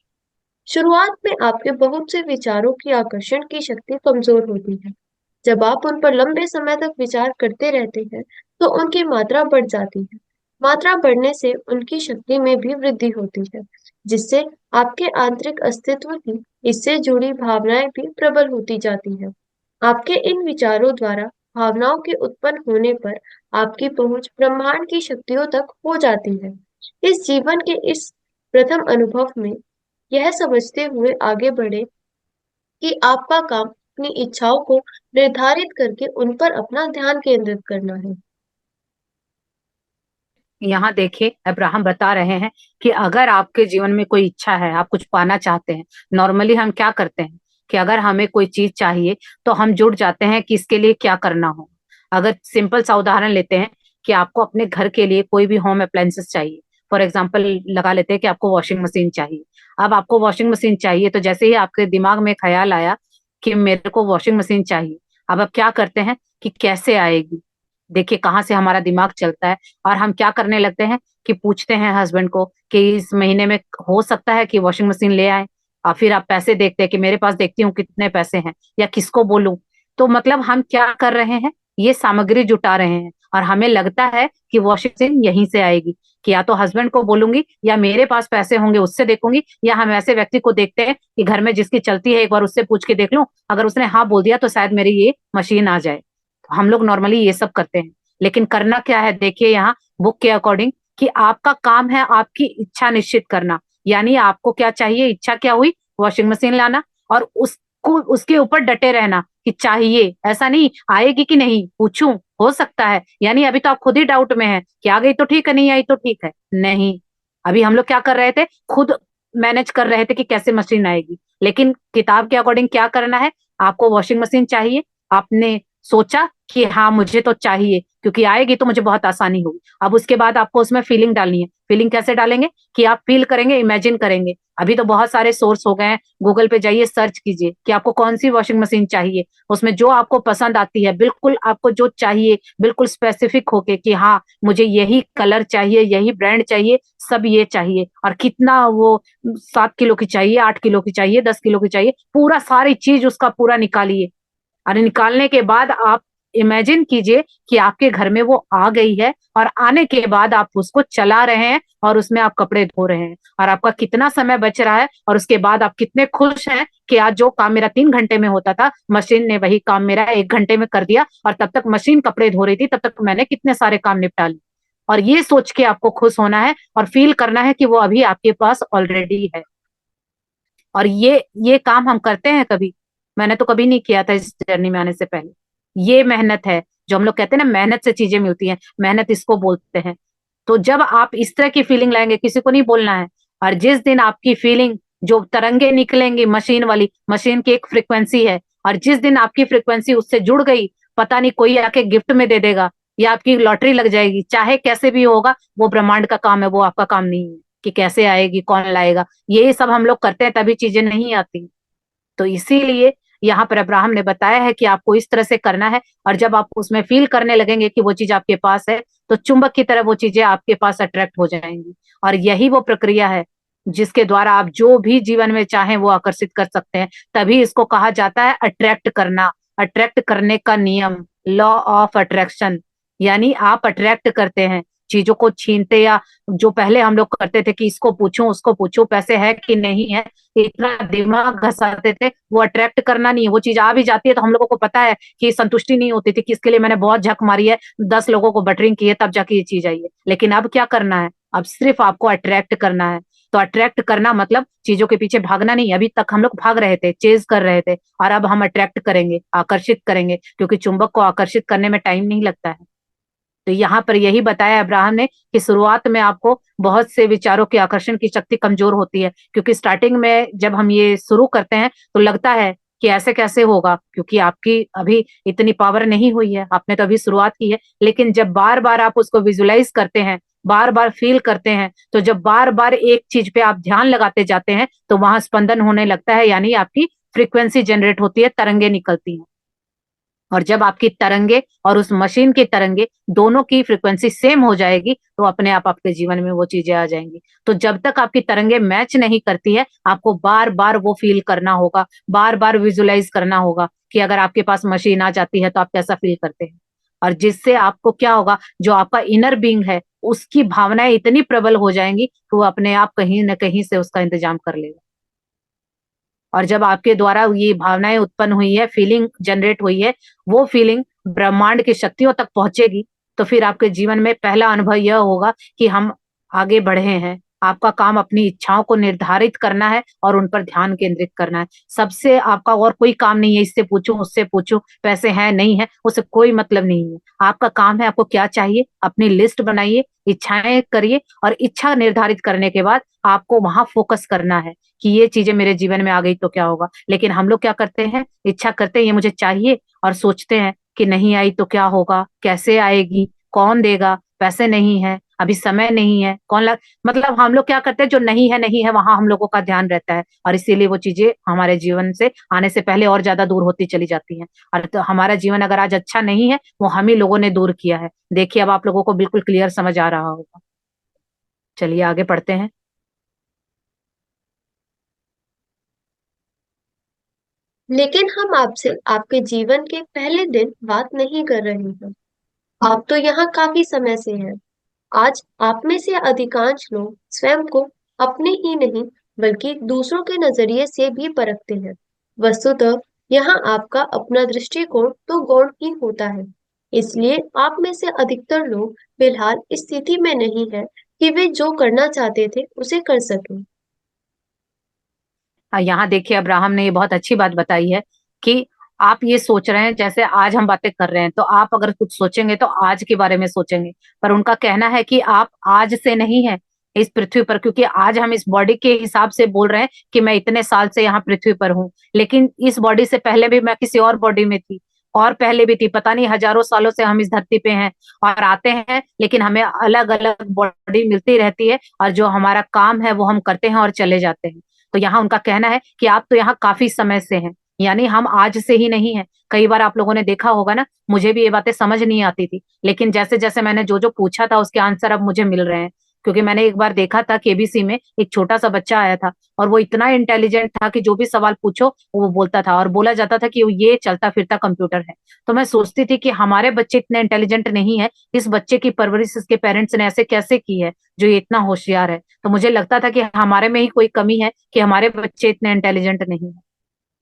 शुरुआत में आपके बहुत से विचारों की आकर्षण की शक्ति कमजोर होती है। जब आप उन पर लंबे समय तक विचार करते रहते हैं, तो उनकी मात्रा बढ़ जाती है। मात्रा बढ़ने से उनकी शक्ति में भी वृद्धि होती है, जिससे आपके आंतरिक अस्तित्व की इससे जुड़ी भावनाएं भी प्रबल होती जाती है। आपके इन विचारों द्वारा भावनाओं के उत्पन्न होने पर आपकी पहुंच ब्रह्मांड की शक्तियों तक हो जाती है। इस जीवन के इस प्रथम अनुभव में यह समझते हुए आगे बढ़े कि आपका काम अपनी इच्छाओं को निर्धारित करके उन पर अपना ध्यान केंद्रित करना है। यहाँ देखिए अब्राहम बता रहे हैं कि अगर आपके जीवन में कोई इच्छा है, आप कुछ पाना चाहते हैं, नॉर्मली हम क्या करते हैं कि अगर हमें कोई चीज चाहिए तो हम जुट जाते हैं कि इसके लिए क्या करना हो। अगर सिंपल सा उदाहरण लेते हैं कि आपको अपने घर के लिए कोई भी होम अप्लायंसेस चाहिए, फॉर एग्जाम्पल लगा लेते हैं कि आपको वॉशिंग मशीन चाहिए। अब आपको वॉशिंग मशीन चाहिए तो जैसे ही आपके दिमाग में ख्याल आया कि मेरे को वॉशिंग मशीन चाहिए, अब आप क्या करते हैं कि कैसे आएगी। देखिए कहाँ से हमारा दिमाग चलता है, और हम क्या करने लगते हैं कि पूछते हैं हस्बैंड को कि इस महीने में हो सकता है कि वॉशिंग मशीन ले आए। और फिर आप पैसे देखते हैं कि मेरे पास देखती हूँ कितने पैसे हैं या किसको बोलूं। तो मतलब हम क्या कर रहे हैं, ये सामग्री जुटा रहे हैं और हमें लगता है कि वॉशिंग मशीन यहीं से आएगी, कि या तो हस्बैंड को बोलूंगी या मेरे पास पैसे होंगे उससे देखूंगी, या हम ऐसे व्यक्ति को देखते हैं कि घर में जिसकी चलती है एक बार उससे पूछ के देख लूं, अगर उसने हाँ बोल दिया तो शायद मेरी ये मशीन आ जाए। हम लोग नॉर्मली ये सब करते हैं, लेकिन करना क्या है देखिए यहाँ बुक के अकॉर्डिंग कि आपका काम है आपकी इच्छा निश्चित करना। यानी आपको क्या चाहिए, इच्छा क्या हुई, वॉशिंग मशीन लाना, और उसको उसके ऊपर डटे रहना कि चाहिए, ऐसा नहीं आएगी कि नहीं पूछूं, हो सकता है। यानी अभी तो आप खुद ही डाउट में है कि आ गई तो ठीक है, नहीं आई तो ठीक है। नहीं, अभी हम लोग क्या कर रहे थे, खुद मैनेज कर रहे थे कि कैसे मशीन आएगी। लेकिन किताब के अकॉर्डिंग क्या करना है, आपको वॉशिंग मशीन चाहिए, आपने सोचा कि हाँ मुझे तो चाहिए क्योंकि आएगी तो मुझे बहुत आसानी होगी। अब उसके बाद आपको उसमें फीलिंग डालनी है। फीलिंग कैसे डालेंगे कि आप फील करेंगे, इमेजिन करेंगे। अभी तो बहुत सारे सोर्स हो गए हैं, गूगल पे जाइए, सर्च कीजिए कि आपको कौन सी वॉशिंग मशीन चाहिए। उसमें जो आपको पसंद आती है, बिल्कुल आपको जो चाहिए, बिल्कुल स्पेसिफिक होके कि हाँ मुझे यही कलर चाहिए, यही ब्रांड चाहिए, सब ये चाहिए, और कितना वो 7 किलो की चाहिए, 8 किलो की चाहिए, 10 किलो की चाहिए, पूरा सारी चीज उसका पूरा निकालिए। और निकालने के बाद आप इमेजिन कीजिए कि आपके घर में वो आ गई है, और आने के बाद आप उसको चला रहे हैं और उसमें आप कपड़े धो रहे हैं, और आपका कितना समय बच रहा है, और उसके बाद आप कितने खुश हैं कि आज जो काम मेरा 3 घंटे में होता था, मशीन ने वही काम मेरा 1 घंटे में कर दिया, और तब तक मशीन कपड़े धो रही थी, तब तक मैंने कितने सारे काम निपटा लिए। और ये सोच के आपको खुश होना है और फील करना है कि वो अभी आपके पास ऑलरेडी है। और ये काम हम करते हैं कभी? मैंने तो कभी नहीं किया था इस जर्नी में आने से पहले। ये मेहनत है, जो हम लोग कहते हैं ना मेहनत से चीजें मिलती हैं, मेहनत इसको बोलते हैं। तो जब आप इस तरह की फीलिंग लाएंगे, किसी को नहीं बोलना है, और जिस दिन आपकी फीलिंग, जो तरंगे निकलेंगी मशीन वाली, मशीन की एक फ्रिक्वेंसी है, और जिस दिन आपकी फ्रिक्वेंसी उससे जुड़ गई, पता नहीं कोई आके गिफ्ट में दे देगा या आपकी लॉटरी लग जाएगी, चाहे कैसे भी होगा, वो ब्रह्मांड का काम है, वो आपका काम नहीं है कि कैसे आएगी, कौन लाएगा। ये सब हम लोग करते हैं तभी चीजें नहीं आती। तो इसीलिए यहाँ पर अब्राहम ने बताया है कि आपको इस तरह से करना है, और जब आप उसमें फील करने लगेंगे कि वो चीज आपके पास है, तो चुंबक की तरह वो चीजें आपके पास अट्रैक्ट हो जाएंगी। और यही वो प्रक्रिया है जिसके द्वारा आप जो भी जीवन में चाहें वो आकर्षित कर सकते हैं। तभी इसको कहा जाता है अट्रैक्ट करना, अट्रैक्ट करने का नियम, लॉ ऑफ अट्रैक्शन। यानी आप अट्रैक्ट करते हैं चीजों को छीनते, या जो पहले हम लोग करते थे कि इसको पूछूं उसको पूछूं पैसे है कि नहीं है, इतना दिमाग घसाते थे, वो अट्रैक्ट करना नहीं है। वो चीज आ भी जाती है तो हम लोगों को पता है कि संतुष्टि नहीं होती थी कि इसके लिए मैंने बहुत झक मारी है, 10 लोगों को बटरिंग की है तब जाके ये चीज आई है। लेकिन अब क्या करना है, अब सिर्फ आपको अट्रैक्ट करना है। तो अट्रैक्ट करना मतलब चीजों के पीछे भागना नहीं। अभी तक हम लोग भाग रहे थे, चेज कर रहे थे, और अब हम अट्रैक्ट करेंगे, आकर्षित करेंगे, क्योंकि चुंबक को आकर्षित करने में टाइम नहीं लगता है। तो यहाँ पर यही बताया अब्राहम ने कि शुरुआत में आपको बहुत से विचारों की आकर्षण की शक्ति कमजोर होती है, क्योंकि स्टार्टिंग में जब हम ये शुरू करते हैं तो लगता है कि ऐसे कैसे होगा, क्योंकि आपकी अभी इतनी पावर नहीं हुई है, आपने तो अभी शुरुआत की है। लेकिन जब बार बार आप उसको विजुलाइज करते हैं, बार बार फील करते हैं, तो जब बार बार एक चीज पे आप ध्यान लगाते जाते हैं तो वहां स्पंदन होने लगता है, यानी आपकी फ्रीक्वेंसी जनरेट होती है, तरंगे निकलती हैं। और जब आपकी तरंगे और उस मशीन की तरंगे दोनों की फ्रिक्वेंसी सेम हो जाएगी, तो अपने आप आपके जीवन में वो चीजें आ जाएंगी। तो जब तक आपकी तरंगे मैच नहीं करती है, आपको बार बार वो फील करना होगा, बार बार विजुलाइज करना होगा कि अगर आपके पास मशीन आ जाती है तो आप कैसा फील करते हैं। और जिससे आपको क्या होगा, जो आपका इनर बीइंग है उसकी भावनाएं इतनी प्रबल हो जाएंगी कि वो अपने आप कहीं ना कहीं से उसका इंतजाम कर लेगा। और जब आपके द्वारा ये भावनाएं उत्पन्न हुई है, फीलिंग जनरेट हुई है, वो फीलिंग ब्रह्मांड की शक्तियों तक पहुंचेगी, तो फिर आपके जीवन में पहला अनुभव यह होगा कि हम आगे बढ़े हैं, आपका काम अपनी इच्छाओं को निर्धारित करना है और उन पर ध्यान केंद्रित करना है। सबसे आपका और कोई काम नहीं है, इससे पूछूं उससे पूछूं, पैसे हैं नहीं है, उससे कोई मतलब नहीं है। आपका काम है आपको क्या चाहिए, अपनी लिस्ट बनाइए, इच्छाएं करिए, और इच्छा निर्धारित करने के बाद आपको वहां फोकस करना है कि ये चीजें मेरे जीवन में आ गई तो क्या होगा। लेकिन हम लोग क्या करते हैं, इच्छा करते हैं ये मुझे चाहिए, और सोचते हैं कि नहीं आई तो क्या होगा, कैसे आएगी, कौन देगा, पैसे नहीं है, अभी समय नहीं है, मतलब हम लोग क्या करते हैं, जो नहीं है नहीं है वहां हम लोगों का ध्यान रहता है, और इसीलिए वो चीजें हमारे जीवन से आने से पहले और ज्यादा दूर होती चली जाती हैं। और तो हमारा जीवन अगर आज अच्छा नहीं है, वो हम ही लोगों ने दूर किया है। देखिए अब आप लोगों को बिल्कुल क्लियर समझ आ रहा होगा। चलिए आगे पढ़ते हैं। लेकिन हम आपसे आपके जीवन के पहले दिन बात नहीं कर रहे हैं। आप तो यहाँ काफी समय से हैं। आज आप में से अधिकांश लोग स्वयं को अपने ही नहीं बल्कि दूसरों के नजरिए से भी परखते हैं। वस्तुतः यहाँ आपका अपना दृष्टिकोण तो गौण ही होता है। इसलिए आप में से अधिकतर लोग फिलहाल इस स्थिति में नहीं है कि वे जो करना चाहते थे उसे कर सकें। यहाँ देखिए अब्राहम ने ये बहुत अच्छी बात बताई है कि आप ये सोच रहे हैं, जैसे आज हम बातें कर रहे हैं तो आप अगर कुछ सोचेंगे तो आज के बारे में सोचेंगे। पर उनका कहना है कि आप आज से नहीं है इस पृथ्वी पर, क्योंकि आज हम इस बॉडी के हिसाब से बोल रहे हैं कि मैं इतने साल से यहाँ पृथ्वी पर हूँ, लेकिन इस बॉडी से पहले भी मैं किसी और बॉडी में थी, और पहले भी थी, पता नहीं हजारों सालों से हम इस धरती पे हैं और आते हैं, लेकिन हमें अलग अलग बॉडी मिलती रहती है, और जो हमारा काम है वो हम करते हैं और चले जाते हैं। तो यहाँ उनका कहना है कि आप तो यहाँ काफी समय से हैं, यानी हम आज से ही नहीं है। कई बार आप लोगों ने देखा होगा ना, मुझे भी ये बातें समझ नहीं आती थी, लेकिन जैसे जैसे मैंने जो जो पूछा था उसके आंसर अब मुझे मिल रहे हैं। क्योंकि मैंने एक बार देखा था केबीसी में एक छोटा सा बच्चा आया था, और वो इतना इंटेलिजेंट था कि जो भी सवाल पूछो वो बोलता था, और बोला जाता था कि ये चलता फिरता कंप्यूटर है। तो मैं सोचती थी कि हमारे बच्चे इतने इंटेलिजेंट नहीं है, इस बच्चे की परवरिश इसके पेरेंट्स ने ऐसे कैसे की है जो ये इतना होशियार है। तो मुझे लगता था कि हमारे में ही कोई कमी है कि हमारे बच्चे इतने इंटेलिजेंट नहीं है।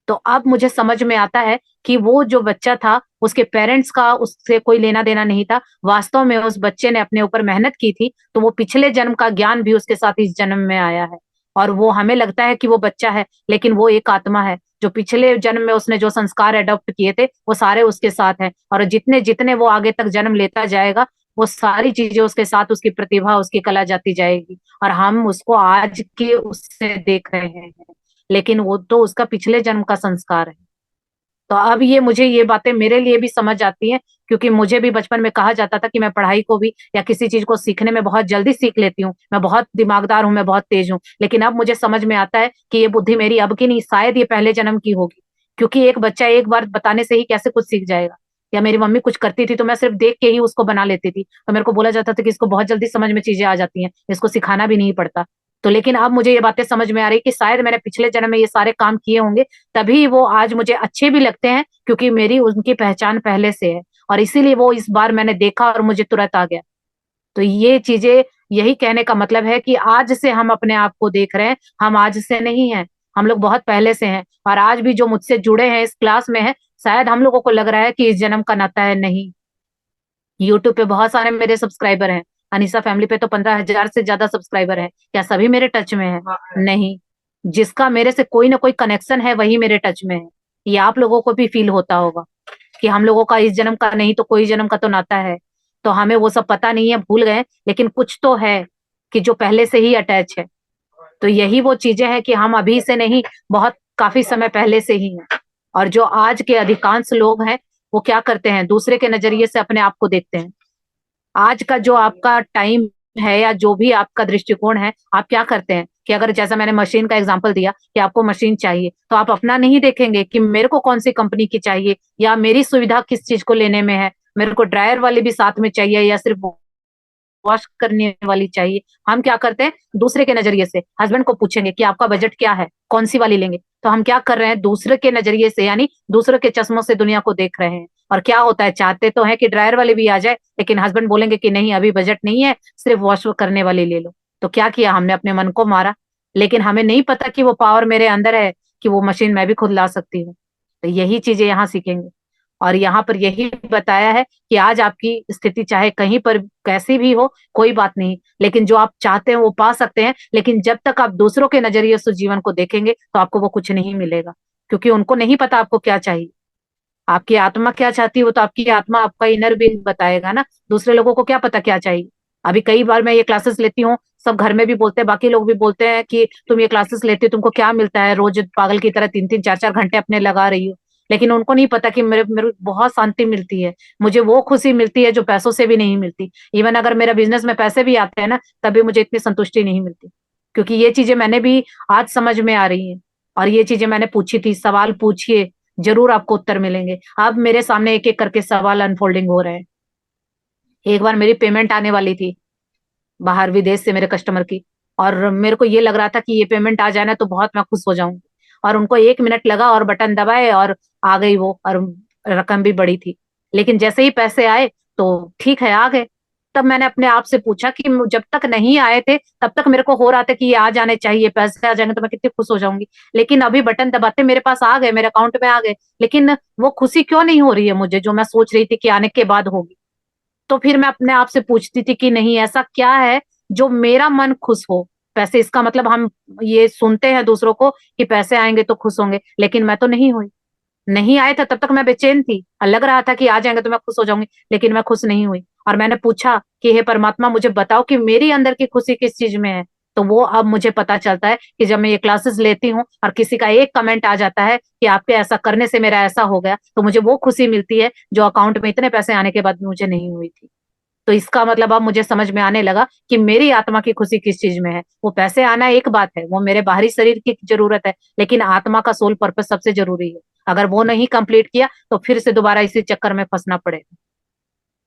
तो अब मुझे समझ में आता है कि वो जो बच्चा था उसके पेरेंट्स का उससे कोई लेना देना नहीं था, वास्तव में उस बच्चे ने अपने ऊपर मेहनत की थी, तो वो पिछले जन्म का ज्ञान भी उसके साथ इस जन्म में आया है। और वो हमें लगता है कि वो बच्चा है, लेकिन वो एक आत्मा है जो पिछले जन्म में उसने जो संस्कार अडॉप्ट किए थे वो सारे उसके साथ हैं, और जितने जितने वो आगे तक जन्म लेता जाएगा वो सारी चीजें उसके साथ, उसकी प्रतिभा उसकी कला जाती जाएगी, और हम उसको आज के उससे देख रहे हैं, लेकिन वो तो उसका पिछले जन्म का संस्कार है। तो अब ये मुझे ये बातें मेरे लिए भी समझ आती हैं, क्योंकि मुझे भी बचपन में कहा जाता था कि मैं पढ़ाई को भी या किसी चीज को सीखने में बहुत जल्दी सीख लेती हूँ, मैं बहुत दिमागदार हूँ, मैं बहुत तेज हूँ। लेकिन अब मुझे समझ में आता है कि ये बुद्धि मेरी अब की नहीं, शायद ये पहले जन्म की होगी। क्योंकि एक बच्चा एक बार बताने से ही कैसे कुछ सीख जाएगा। या मेरी मम्मी कुछ करती थी तो मैं सिर्फ देख के ही उसको बना लेती थी, तो मेरे को बोला जाता था कि इसको बहुत जल्दी समझ में चीजें आ जाती हैं, इसको सिखाना भी नहीं पड़ता। तो लेकिन अब मुझे ये बातें समझ में आ रही कि शायद मैंने पिछले जन्म में ये सारे काम किए होंगे, तभी वो आज मुझे अच्छे भी लगते हैं, क्योंकि मेरी उनकी पहचान पहले से है, और इसीलिए वो इस बार मैंने देखा और मुझे तुरंत आ गया। तो ये चीजें, यही कहने का मतलब है कि आज से हम अपने आप को देख रहे हैं, हम आज से नहीं हैं, हम लोग बहुत पहले से हैं। और आज भी जो मुझसे जुड़े हैं इस क्लास में है, शायद हम लोगों को लग रहा है कि इस जन्म का नाता है, नहीं। यूट्यूब पे बहुत सारे मेरे सब्सक्राइबर हैं, अनिसा फैमिली पे तो 15,000 से ज्यादा सब्सक्राइबर हैं, क्या सभी मेरे टच में है? नहीं। जिसका मेरे से कोई ना कोई कनेक्शन है वही मेरे टच में है। ये आप लोगों को भी फील होता होगा कि हम लोगों का इस जन्म का नहीं तो कोई जन्म का तो नाता है। तो हमें वो सब पता नहीं है, भूल गए, लेकिन कुछ तो है कि जो पहले से ही अटैच है। तो यही वो चीजें हैं कि हम अभी से नहीं, बहुत काफी समय पहले से ही हैं। और जो आज के अधिकांश लोग हैं वो क्या करते हैं, दूसरे के नजरिए से अपने आप को देखते हैं। आज का जो आपका टाइम है या जो भी आपका दृष्टिकोण है, आप क्या करते हैं कि अगर जैसा मैंने मशीन का एग्जांपल दिया कि आपको मशीन चाहिए, तो आप अपना नहीं देखेंगे कि मेरे को कौन सी कंपनी की चाहिए या मेरी सुविधा किस चीज को लेने में है, मेरे को ड्रायर वाली भी साथ में चाहिए या सिर्फ वॉश करने वाली चाहिए। हम क्या करते हैं, दूसरे के नजरिए से हस्बैंड को पूछेंगे कि आपका बजट क्या है, कौन सी वाली लेंगे। तो हम क्या कर रहे हैं, दूसरे के नजरिए से, यानी दूसरे के चश्मों से दुनिया को देख रहे हैं। और क्या होता है, चाहते तो है कि ड्रायर वाली भी आ जाए, लेकिन हस्बैंड बोलेंगे कि नहीं अभी बजट नहीं है, सिर्फ वॉश करने वाली ले लो। तो क्या किया हमने, अपने मन को मारा। लेकिन हमें नहीं पता कि वो पावर मेरे अंदर है कि वो मशीन मैं भी खुद ला सकती हूँ। तो यही चीजें यहाँ सीखेंगे। और यहाँ पर यही बताया है कि आज आपकी स्थिति चाहे कहीं पर कैसी भी हो, कोई बात नहीं, लेकिन जो आप चाहते हैं वो पा सकते हैं। लेकिन जब तक आप दूसरों के नजरिए से जीवन को देखेंगे तो आपको वो कुछ नहीं मिलेगा, क्योंकि उनको नहीं पता आपको क्या चाहिए। आपकी आत्मा क्या चाहती है वो तो आपकी आत्मा, आपका इनर बीइंग बताएगा ना। दूसरे लोगों को क्या पता क्या चाहिए। अभी कई बार मैं ये क्लासेस लेती हूँ, सब घर में भी बोलते हैं, बाकी लोग भी बोलते हैं कि तुम ये क्लासेस लेती हो, तुमको क्या मिलता है, रोज पागल की तरह 3-3 4-4 घंटे अपने लगा रही हो। लेकिन उनको नहीं पता कि मेरे मेरे बहुत शांति मिलती है। मुझे वो खुशी मिलती है जो पैसों से भी नहीं मिलती। इवन अगर मेरा बिजनेस में पैसे भी आते हैं ना, तभी मुझे इतनी संतुष्टि नहीं मिलती, क्योंकि ये चीजें मैंने भी आज समझ में आ रही हैं। और ये चीजें मैंने पूछी थी। सवाल पूछिए, जरूर आपको उत्तर मिलेंगे। अब मेरे सामने एक एक करके सवाल अनफोल्डिंग हो रहे हैं। एक बार मेरी पेमेंट आने वाली थी बाहर विदेश से मेरे कस्टमर की, और मेरे को ये लग रहा था कि ये पेमेंट आ जाए ना तो बहुत मैं खुश हो जाऊंगी। और उनको 1 मिनट लगा और बटन दबाए और आ गई वो, और रकम भी बड़ी थी। लेकिन जैसे ही पैसे आए तो ठीक है, आ गए। तब मैंने अपने आप से पूछा कि जब तक नहीं आए थे तब तक मेरे को हो रहा था कि ये आ जाने चाहिए, पैसे आ जाएंगे तो मैं कितनी खुश हो जाऊंगी। लेकिन अभी बटन दबाते मेरे पास आ गए, मेरे अकाउंट में आ गए, लेकिन वो खुशी क्यों नहीं हो रही है मुझे, जो मैं सोच रही थी कि आने के बाद होगी। तो फिर मैं अपने आप से पूछती थी कि नहीं, ऐसा क्या है जो मेरा मन खुश हो। पैसे, इसका मतलब हम ये सुनते हैं दूसरों को कि पैसे आएंगे तो खुश होंगे, लेकिन मैं तो नहीं हुई। नहीं आए थे तब तक मैं बेचैन थी, और लग रहा था कि आ जाएंगे तो मैं खुश हो जाऊंगी, लेकिन मैं खुश नहीं हुई। और मैंने पूछा कि हे परमात्मा, मुझे बताओ कि मेरी अंदर की खुशी किस चीज में है। तो वो अब मुझे पता चलता है कि जब मैं ये क्लासेस लेती हूँ और किसी का एक कमेंट आ जाता है कि आपके ऐसा करने से मेरा ऐसा हो गया, तो मुझे वो खुशी मिलती है जो अकाउंट में इतने पैसे आने के बाद भी मुझे नहीं हुई थी। तो इसका मतलब अब मुझे समझ में आने लगा कि मेरी आत्मा की खुशी किस चीज में है। वो पैसे आना एक बात है, वो मेरे बाहरी शरीर की जरूरत है, लेकिन आत्मा का सोल पर्पस सबसे जरूरी है। अगर वो नहीं कंप्लीट किया तो फिर से दोबारा इसी चक्कर में फंसना पड़ेगा।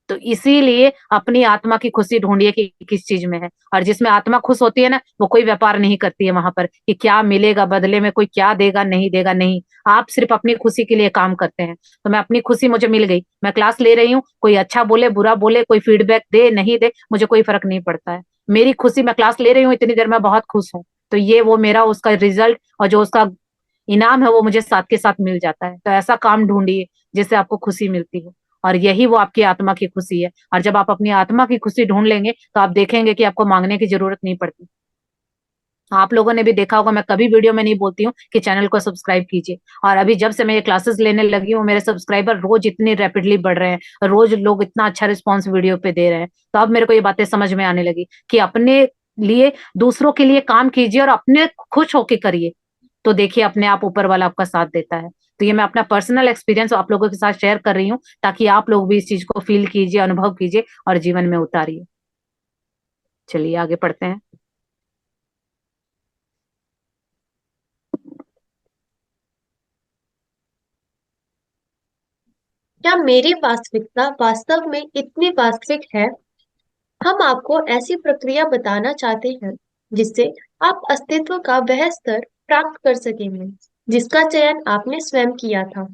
तो इसीलिए अपनी आत्मा की खुशी ढूंढिए कि किस चीज में है। और जिसमें आत्मा खुश होती है ना, वो कोई व्यापार नहीं करती है वहां पर कि क्या मिलेगा बदले में, कोई क्या देगा नहीं देगा, नहीं। आप सिर्फ अपनी खुशी के लिए काम करते हैं। तो मैं अपनी खुशी, मुझे मिल गई, मैं क्लास ले रही हूँ, कोई अच्छा बोले बुरा बोले, कोई फीडबैक दे नहीं दे, मुझे कोई फर्क नहीं पड़ता है। मेरी खुशी, मैं क्लास ले रही हूँ इतनी देर में बहुत खुश हूँ। तो ये वो मेरा उसका रिजल्ट और जो उसका इनाम है वो मुझे साथ के साथ मिल जाता है। तो ऐसा काम ढूंढिए जिससे आपको खुशी मिलती हो, और यही वो आपकी आत्मा की खुशी है। और जब आप अपनी आत्मा की खुशी ढूंढ लेंगे तो आप देखेंगे कि आपको मांगने की जरूरत नहीं पड़ती। आप लोगों ने भी देखा होगा, मैं कभी वीडियो में नहीं बोलती हूँ कि चैनल को सब्सक्राइब कीजिए। और अभी जब से मैं ये क्लासेस लेने लगी हूँ, मेरे सब्सक्राइबर रोज इतनी रैपिडली बढ़ रहे हैं, रोज लोग इतना अच्छा रिस्पॉन्स वीडियो पे दे रहे हैं। तो अब मेरे को ये बातें समझ में आने लगी कि अपने लिए, दूसरों के लिए काम कीजिए और अपने खुश होके करिए। तो देखिए, अपने आप ऊपर वाला आपका साथ देता है। तो ये मैं अपना पर्सनल एक्सपीरियंस आप लोगों के साथ शेयर कर रही हूँ, ताकि आप लोग भी इस चीज को फील कीजिए, अनुभव कीजिए और जीवन में उतारिए। चलिए आगे पढ़ते हैं। क्या मेरी वास्तविकता वास्तव में इतनी वास्तविक है? हम आपको ऐसी प्रक्रिया बताना चाहते हैं जिससे आप अस्तित्व का वह स्तर प्राप्त कर सकेंगे जिसका चयन आपने स्वयं किया था।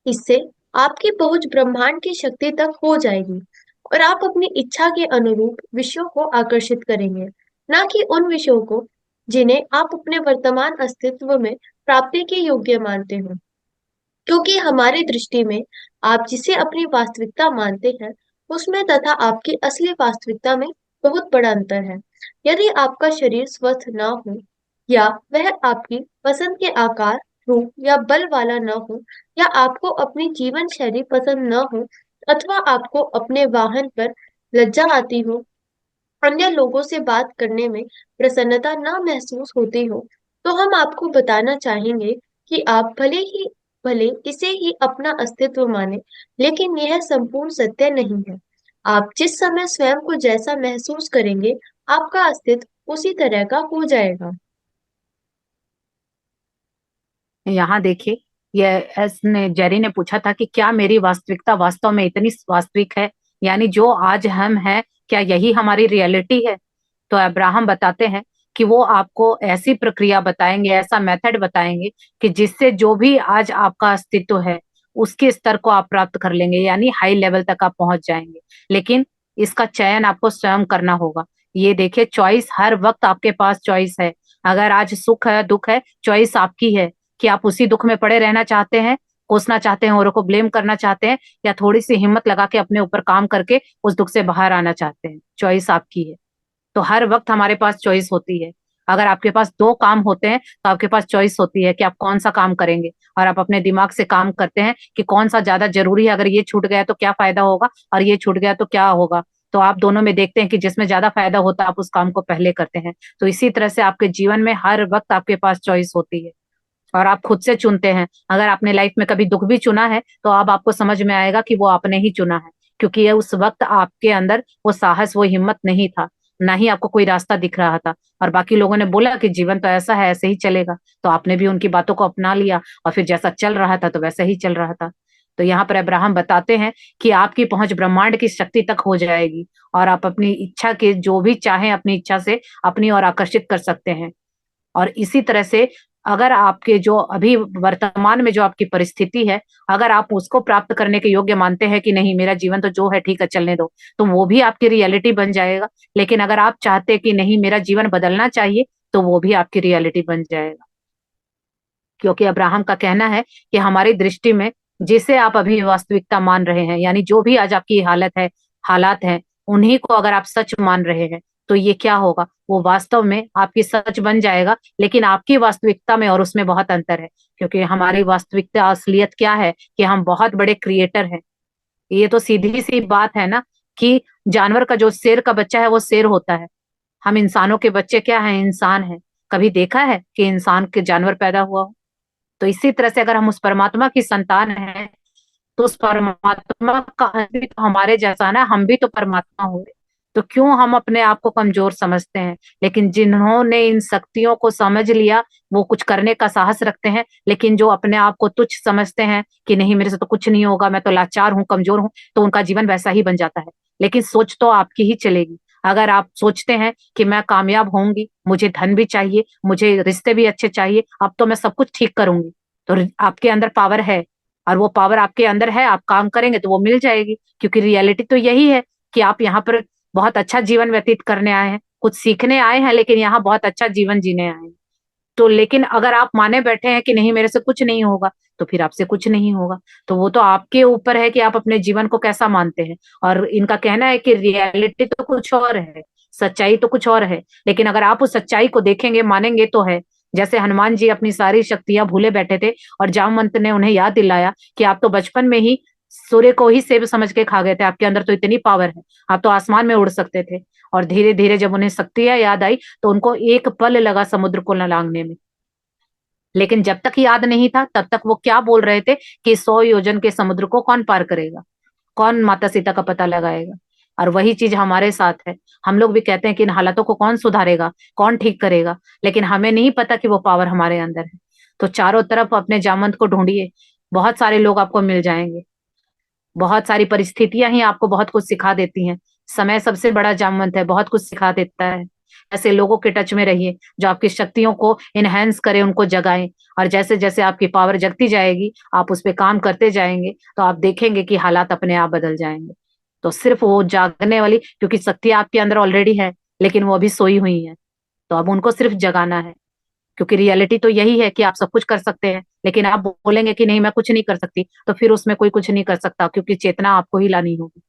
इससे आपकी पहुंच ब्रह्मांड की शक्ति तक हो जाएगी और आप अपनी इच्छा के अनुरूप विषयों को आकर्षित करेंगे, न कि उन विषयों को जिन्हें आप अपने वर्तमान अस्तित्व में प्राप्ति के योग्य मानते हो। क्योंकि हमारी दृष्टि में आप जिसे अपनी वास्तविकता मानते हैं, उसमें तथा आपकी असली वास्तविकता में बहुत बड़ा अंतर है। यदि आपका शरीर स्वस्थ न हो, या वह आपकी पसंद के आकार, रूप या बल वाला न हो, या आपको अपनी जीवन शैली पसंद न हो, अथवा आपको अपने वाहन पर लज्जा आती हो, अन्य लोगों से बात करने में प्रसन्नता ना महसूस होती हो, तो हम आपको बताना चाहेंगे कि आप भले इसे ही अपना अस्तित्व माने, लेकिन यह संपूर्ण सत्य नहीं है। आप जिस समय स्वयं को जैसा महसूस करेंगे, आपका अस्तित्व उसी तरह का हो जाएगा। यहाँ देखिए, ये एस ने जेरी ने पूछा था कि क्या मेरी वास्तविकता वास्तव में इतनी वास्तविक है, यानी जो आज हम हैं, क्या यही हमारी रियलिटी है। तो अब्राहम बताते हैं कि वो आपको ऐसी प्रक्रिया बताएंगे, ऐसा मेथड बताएंगे कि जिससे जो भी आज आपका अस्तित्व है उसके स्तर को आप प्राप्त कर लेंगे, यानी हाई लेवल तक आप पहुंच जाएंगे। लेकिन इसका चयन आपको स्वयं करना होगा। ये देखिए, चॉइस हर वक्त आपके पास चॉइस है। अगर आज सुख है दुख है, चॉइस आपकी है कि आप उसी दुख में पड़े रहना चाहते हैं, कोसना चाहते हैं, औरों को ब्लेम करना चाहते हैं, या थोड़ी सी हिम्मत लगा के अपने ऊपर काम करके उस दुख से बाहर आना चाहते हैं। चॉइस आपकी है। तो हर वक्त हमारे पास चॉइस होती है। अगर आपके पास दो काम होते हैं तो आपके पास चॉइस होती है कि आप कौन सा काम करेंगे, और आप अपने दिमाग से काम करते हैं कि कौन सा ज्यादा जरूरी है, अगर ये छूट गया तो क्या फायदा होगा, और ये छूट गया तो क्या होगा। तो आप दोनों में देखते हैं कि जिसमें ज्यादा फायदा होता है आप उस काम को पहले करते हैं। तो इसी तरह से आपके जीवन में हर वक्त आपके पास चॉइस होती है, और आप खुद से चुनते हैं। अगर आपने लाइफ में कभी दुख भी चुना है तो अब आपको समझ में आएगा कि वो आपने ही चुना है, क्योंकि ये उस वक्त आपके अंदर वो साहस, वो हिम्मत नहीं था, ना ही आपको कोई रास्ता दिख रहा था। और बाकी लोगों ने बोला कि जीवन तो ऐसा है, ऐसे ही चलेगा, तो आपने भी उनकी बातों को अपना लिया, और फिर जैसा चल रहा था तो वैसा ही चल रहा था। तो यहाँ पर अब्राहम बताते हैं कि आपकी पहुंच ब्रह्मांड की शक्ति तक हो जाएगी, और आप अपनी इच्छा के जो भी चाहें अपनी इच्छा से अपनी ओर आकर्षित कर सकते हैं। और इसी तरह से अगर आपके जो अभी वर्तमान में जो आपकी परिस्थिति है, अगर आप उसको प्राप्त करने के योग्य मानते हैं कि नहीं मेरा जीवन तो जो है ठीक है चलने दो, तो वो भी आपकी रियलिटी बन जाएगा। लेकिन अगर आप चाहते कि नहीं मेरा जीवन बदलना चाहिए, तो वो भी आपकी रियलिटी बन जाएगा। क्योंकि अब्राहम का कहना है कि हमारी दृष्टि में जिसे आप अभी वास्तविकता मान रहे हैं, यानी जो भी आज आपकी हालत है, हालात हैं, उन्हीं को अगर आप सच मान रहे हैं, तो ये क्या होगा, वो वास्तव में आपकी सच बन जाएगा। लेकिन आपकी वास्तविकता में और उसमें बहुत अंतर है, क्योंकि हमारी वास्तविकता असलियत क्या है कि हम बहुत बड़े क्रिएटर हैं। ये तो सीधी सी बात है ना, कि जानवर का जो शेर का बच्चा है वो शेर होता है, हम इंसानों के बच्चे क्या हैं, इंसान हैं। कभी देखा है कि इंसान के जानवर पैदा हुआ हो? तो इसी तरह से अगर हम उस परमात्मा की संतान हैं, तो उस परमात्मा का अंश भी तो हमारे जैसा ना, हम भी तो परमात्मा हुए। तो क्यों हम अपने आप को कमजोर समझते हैं? लेकिन जिन्होंने इन शक्तियों को समझ लिया, वो कुछ करने का साहस रखते हैं। लेकिन जो अपने आप को तुच्छ समझते हैं कि नहीं मेरे से तो कुछ नहीं होगा, मैं तो लाचार हूँ, कमजोर हूँ, तो उनका जीवन वैसा ही बन जाता है। लेकिन सोच तो आपकी ही चलेगी। अगर आप सोचते हैं कि मैं कामयाब होंगी, मुझे धन भी चाहिए, मुझे रिश्ते भी अच्छे चाहिए, अब तो मैं सब कुछ ठीक करूंगी, तो आपके अंदर पावर है, और वो पावर आपके अंदर है, आप काम करेंगे तो वो मिल जाएगी। क्योंकि रियलिटी तो यही है कि आप यहाँ पर बहुत अच्छा जीवन व्यतीत करने आए हैं, कुछ सीखने आए हैं, लेकिन यहाँ बहुत अच्छा जीवन जीने आए हैं। तो लेकिन अगर आप माने बैठे हैं कि नहीं मेरे से कुछ नहीं होगा, तो फिर आपसे कुछ नहीं होगा। तो वो तो आपके ऊपर है कि आप अपने जीवन को कैसा मानते हैं। और इनका कहना है कि रियलिटी तो कुछ और है, सच्चाई तो कुछ और है। लेकिन अगर आप उस सच्चाई को देखेंगे, मानेंगे, तो है। जैसे हनुमान जी अपनी सारी शक्तियां भूले बैठे थे, और जामवंत ने उन्हें याद दिलाया कि आप तो बचपन में ही सूर्य को ही सेब समझ के खा गए थे, आपके अंदर तो इतनी पावर है, आप तो आसमान में उड़ सकते थे। और धीरे धीरे जब उन्हें शक्तियां याद आई, तो उनको एक पल लगा समुद्र को न लांघने में। लेकिन जब तक याद नहीं था तब तक वो क्या बोल रहे थे कि 100 योजन के समुद्र को कौन पार करेगा, कौन माता सीता का पता लगाएगा। और वही चीज हमारे साथ है। हम लोग भी कहते हैं कि इन हालातों को कौन सुधारेगा, कौन ठीक करेगा, लेकिन हमें नहीं पता कि वो पावर हमारे अंदर है। तो चारों तरफ अपने जामंत को ढूंढिए, बहुत सारे लोग आपको मिल जाएंगे। बहुत सारी परिस्थितियां ही आपको बहुत कुछ सिखा देती हैं। समय सबसे बड़ा जामवंत है, बहुत कुछ सिखा देता है। ऐसे लोगों के टच में रहिए जो आपकी शक्तियों को इनहेंस करें, उनको जगाएं। और जैसे जैसे आपकी पावर जगती जाएगी, आप उस पर काम करते जाएंगे, तो आप देखेंगे कि हालात अपने आप बदल जाएंगे। तो सिर्फ वो जागने वाली, क्योंकि शक्ति आपके अंदर ऑलरेडी है, लेकिन वो अभी सोई हुई है, तो अब उनको सिर्फ जगाना है। क्योंकि रियलिटी तो यही है कि आप सब कुछ कर सकते हैं। लेकिन आप बोलेंगे कि नहीं मैं कुछ नहीं कर सकती, तो फिर उसमें कोई कुछ नहीं कर सकता, क्योंकि चेतना आपको ही लानी होगी।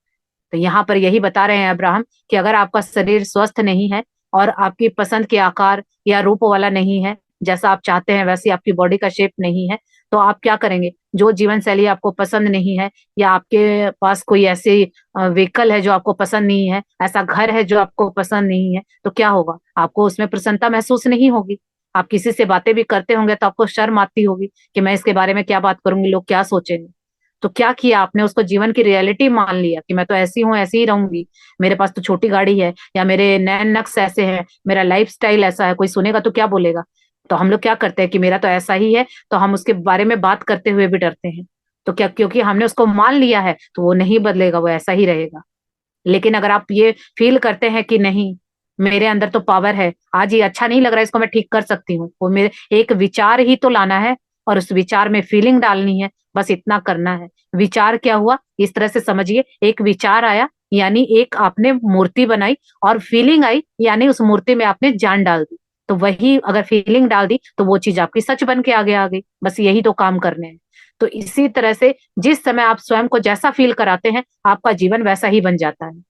तो यहाँ पर यही बता रहे हैं अब्राहम कि अगर आपका शरीर स्वस्थ नहीं है, और आपकी पसंद के आकार या रूप वाला नहीं है, जैसा आप चाहते हैं वैसी आपकी बॉडी का शेप नहीं है, तो आप क्या करेंगे? जो जीवन शैली आपको पसंद नहीं है, या आपके पास कोई ऐसी व्हीकल है जो आपको पसंद नहीं है, ऐसा घर है जो आपको पसंद नहीं है, तो क्या होगा? आपको उसमें प्रसन्नता महसूस नहीं होगी। आप किसी से बातें भी करते होंगे तो आपको शर्म आती होगी कि मैं इसके बारे में क्या बात करूंगी, लोग क्या सोचेंगे। तो क्या किया आपने? उसको जीवन की रियलिटी मान लिया कि मैं तो ऐसी हूँ, ऐसी ही रहूंगी, मेरे पास तो छोटी गाड़ी है, या मेरे नैन नक्श ऐसे हैं, मेरा लाइफ स्टाइल ऐसा है, कोई सुनेगा तो क्या बोलेगा। तो हम लोग क्या करते हैं कि मेरा तो ऐसा ही है, तो हम उसके बारे में बात करते हुए भी डरते हैं। तो क्या, क्योंकि हमने उसको मान लिया है, तो वो नहीं बदलेगा, वो ऐसा ही रहेगा। लेकिन अगर आप ये फील करते हैं कि नहीं मेरे अंदर तो पावर है, आज ये अच्छा नहीं लग रहा है, इसको मैं ठीक कर सकती हूँ, वो मेरे एक विचार ही तो लाना है, और उस विचार में फीलिंग डालनी है, बस इतना करना है। विचार क्या हुआ, इस तरह से समझिए, एक विचार आया यानी एक आपने मूर्ति बनाई, और फीलिंग आई यानी उस मूर्ति में आपने जान डाल दी। तो वही अगर फीलिंग डाल दी तो वो चीज आपकी सच बन के आगे आ गई। बस यही तो काम करने हैं। तो इसी तरह से जिस समय आप स्वयं को जैसा फील कराते हैं, आपका जीवन वैसा ही बन जाता है।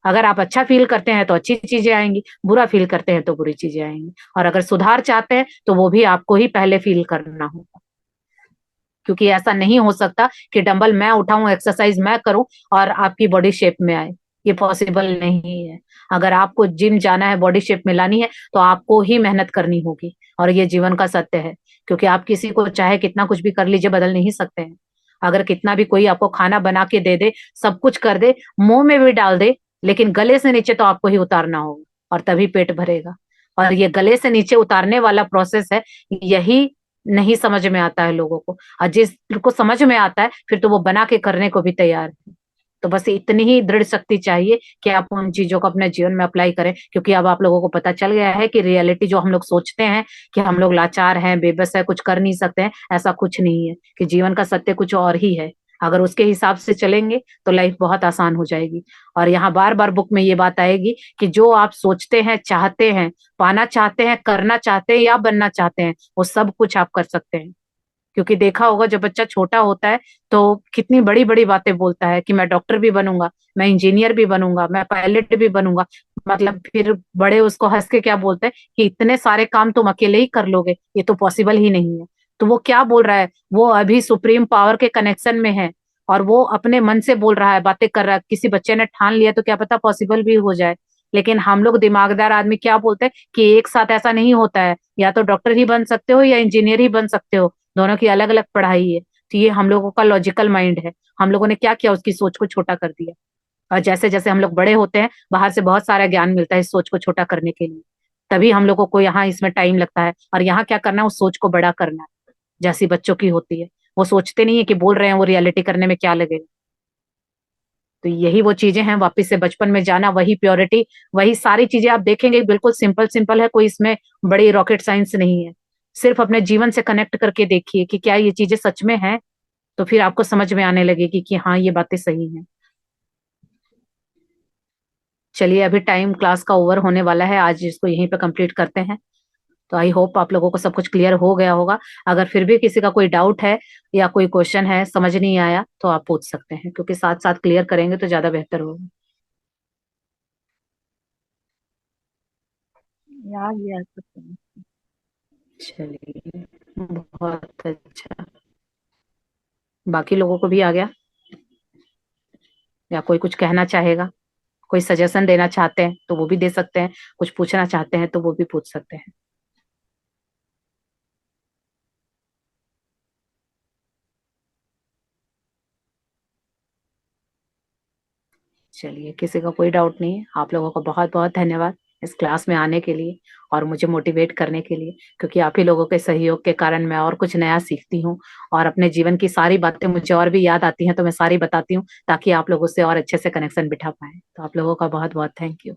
अगर आप अच्छा फील करते हैं तो अच्छी चीजें आएंगी, बुरा फील करते हैं तो बुरी चीजें आएंगी। और अगर सुधार चाहते हैं तो वो भी आपको ही पहले फील करना होगा। क्योंकि ऐसा नहीं हो सकता कि डंबल मैं उठाऊं, एक्सरसाइज मैं करूं और आपकी बॉडी शेप में आए। ये पॉसिबल नहीं है। अगर आपको जिम जाना है, बॉडी शेप में लानी है, तो आपको ही मेहनत करनी होगी। और ये जीवन का सत्य है। क्योंकि आप किसी को चाहे कितना कुछ भी कर लीजिए, बदल नहीं सकते हैं। अगर कितना भी कोई आपको खाना बना के दे दे, सब कुछ कर दे, मुंह में भी डाल दे, लेकिन गले से नीचे तो आपको ही उतारना होगा, और तभी पेट भरेगा। और ये गले से नीचे उतारने वाला प्रोसेस है, यही नहीं समझ में आता है लोगों को। और जिसको समझ में आता है, फिर तो वो बना के करने को भी तैयार है। तो बस इतनी ही दृढ़ शक्ति चाहिए कि आप उन चीजों को अपने जीवन में अप्लाई करें। क्योंकि अब आप लोगों को पता चल गया है कि रियलिटी जो हम लोग सोचते हैं कि हम लोग लाचार हैं, बेबस है, कुछ कर नहीं सकते हैं, ऐसा कुछ नहीं है। कि जीवन का सत्य कुछ और ही है। अगर उसके हिसाब से चलेंगे तो लाइफ बहुत आसान हो जाएगी। और यहाँ बार बार बुक में ये बात आएगी कि जो आप सोचते हैं, चाहते हैं, पाना चाहते हैं, करना चाहते हैं या बनना चाहते हैं, वो सब कुछ आप कर सकते हैं। क्योंकि देखा होगा जब बच्चा छोटा होता है तो कितनी बड़ी बड़ी बातें बोलता है कि मैं डॉक्टर भी बनूंगा, मैं इंजीनियर भी बनूंगा, मैं पायलट भी बनूंगा। मतलब फिर बड़े उसको हंस के क्या बोलते हैं कि इतने सारे काम तुम अकेले ही कर लोगे, ये तो पॉसिबल ही नहीं है। तो वो क्या बोल रहा है? वो अभी सुप्रीम पावर के कनेक्शन में है, और वो अपने मन से बोल रहा है, बातें कर रहा है। किसी बच्चे ने ठान लिया तो क्या पता पॉसिबल भी हो जाए। लेकिन हम लोग दिमागदार आदमी क्या बोलते हैं कि एक साथ ऐसा नहीं होता है, या तो डॉक्टर ही बन सकते हो या इंजीनियर ही बन सकते हो, दोनों की अलग अलग पढ़ाई है। तो ये हम लोगों का लॉजिकल माइंड है। हम लोगों ने क्या किया, उसकी सोच को छोटा कर दिया। और जैसे जैसे हम लोग बड़े होते हैं, बाहर से बहुत सारा ज्ञान मिलता है इस सोच को छोटा करने के लिए। तभी हम लोगों को यहाँ इसमें टाइम लगता है। और यहाँ क्या करना है, उस सोच को बड़ा करना है, जैसी बच्चों की होती है। वो सोचते नहीं है कि बोल रहे हैं, वो रियलिटी करने में क्या लगेगा। तो यही वो चीजें हैं, वापस से बचपन में जाना, वही प्योरिटी, वही सारी चीजें आप देखेंगे बिल्कुल सिंपल सिंपल है। कोई इसमें बड़ी रॉकेट साइंस नहीं है। सिर्फ अपने जीवन से कनेक्ट करके देखिए कि क्या ये चीजें सच में हैं। तो फिर आपको समझ में आने लगेगी कि हाँ, ये बातें सही हैं। चलिए, अभी टाइम क्लास का ओवर होने वाला है, आज इसको यहीं पे कंप्लीट करते हैं। तो आई होप आप लोगों को सब कुछ क्लियर हो गया होगा। अगर फिर भी किसी का कोई डाउट है या कोई क्वेश्चन है, समझ नहीं आया, तो आप पूछ सकते हैं, क्योंकि साथ साथ क्लियर करेंगे तो ज्यादा बेहतर होगा। यार ये चलिए, बहुत अच्छा। बाकी लोगों को भी आ गया, या कोई कुछ कहना चाहेगा, कोई सजेशन देना चाहते हैं तो वो भी दे सकते हैं, कुछ पूछना चाहते हैं तो वो भी पूछ सकते हैं। चलिए, किसी का कोई डाउट नहीं है। आप लोगों को बहुत बहुत धन्यवाद इस क्लास में आने के लिए और मुझे मोटिवेट करने के लिए। क्योंकि आप ही लोगों के सहयोग के कारण मैं और कुछ नया सीखती हूँ, और अपने जीवन की सारी बातें मुझे और भी याद आती हैं तो मैं सारी बताती हूँ, ताकि आप लोगों से और अच्छे से कनेक्शन बिठा पाए। तो आप लोगों का बहुत बहुत थैंक यू।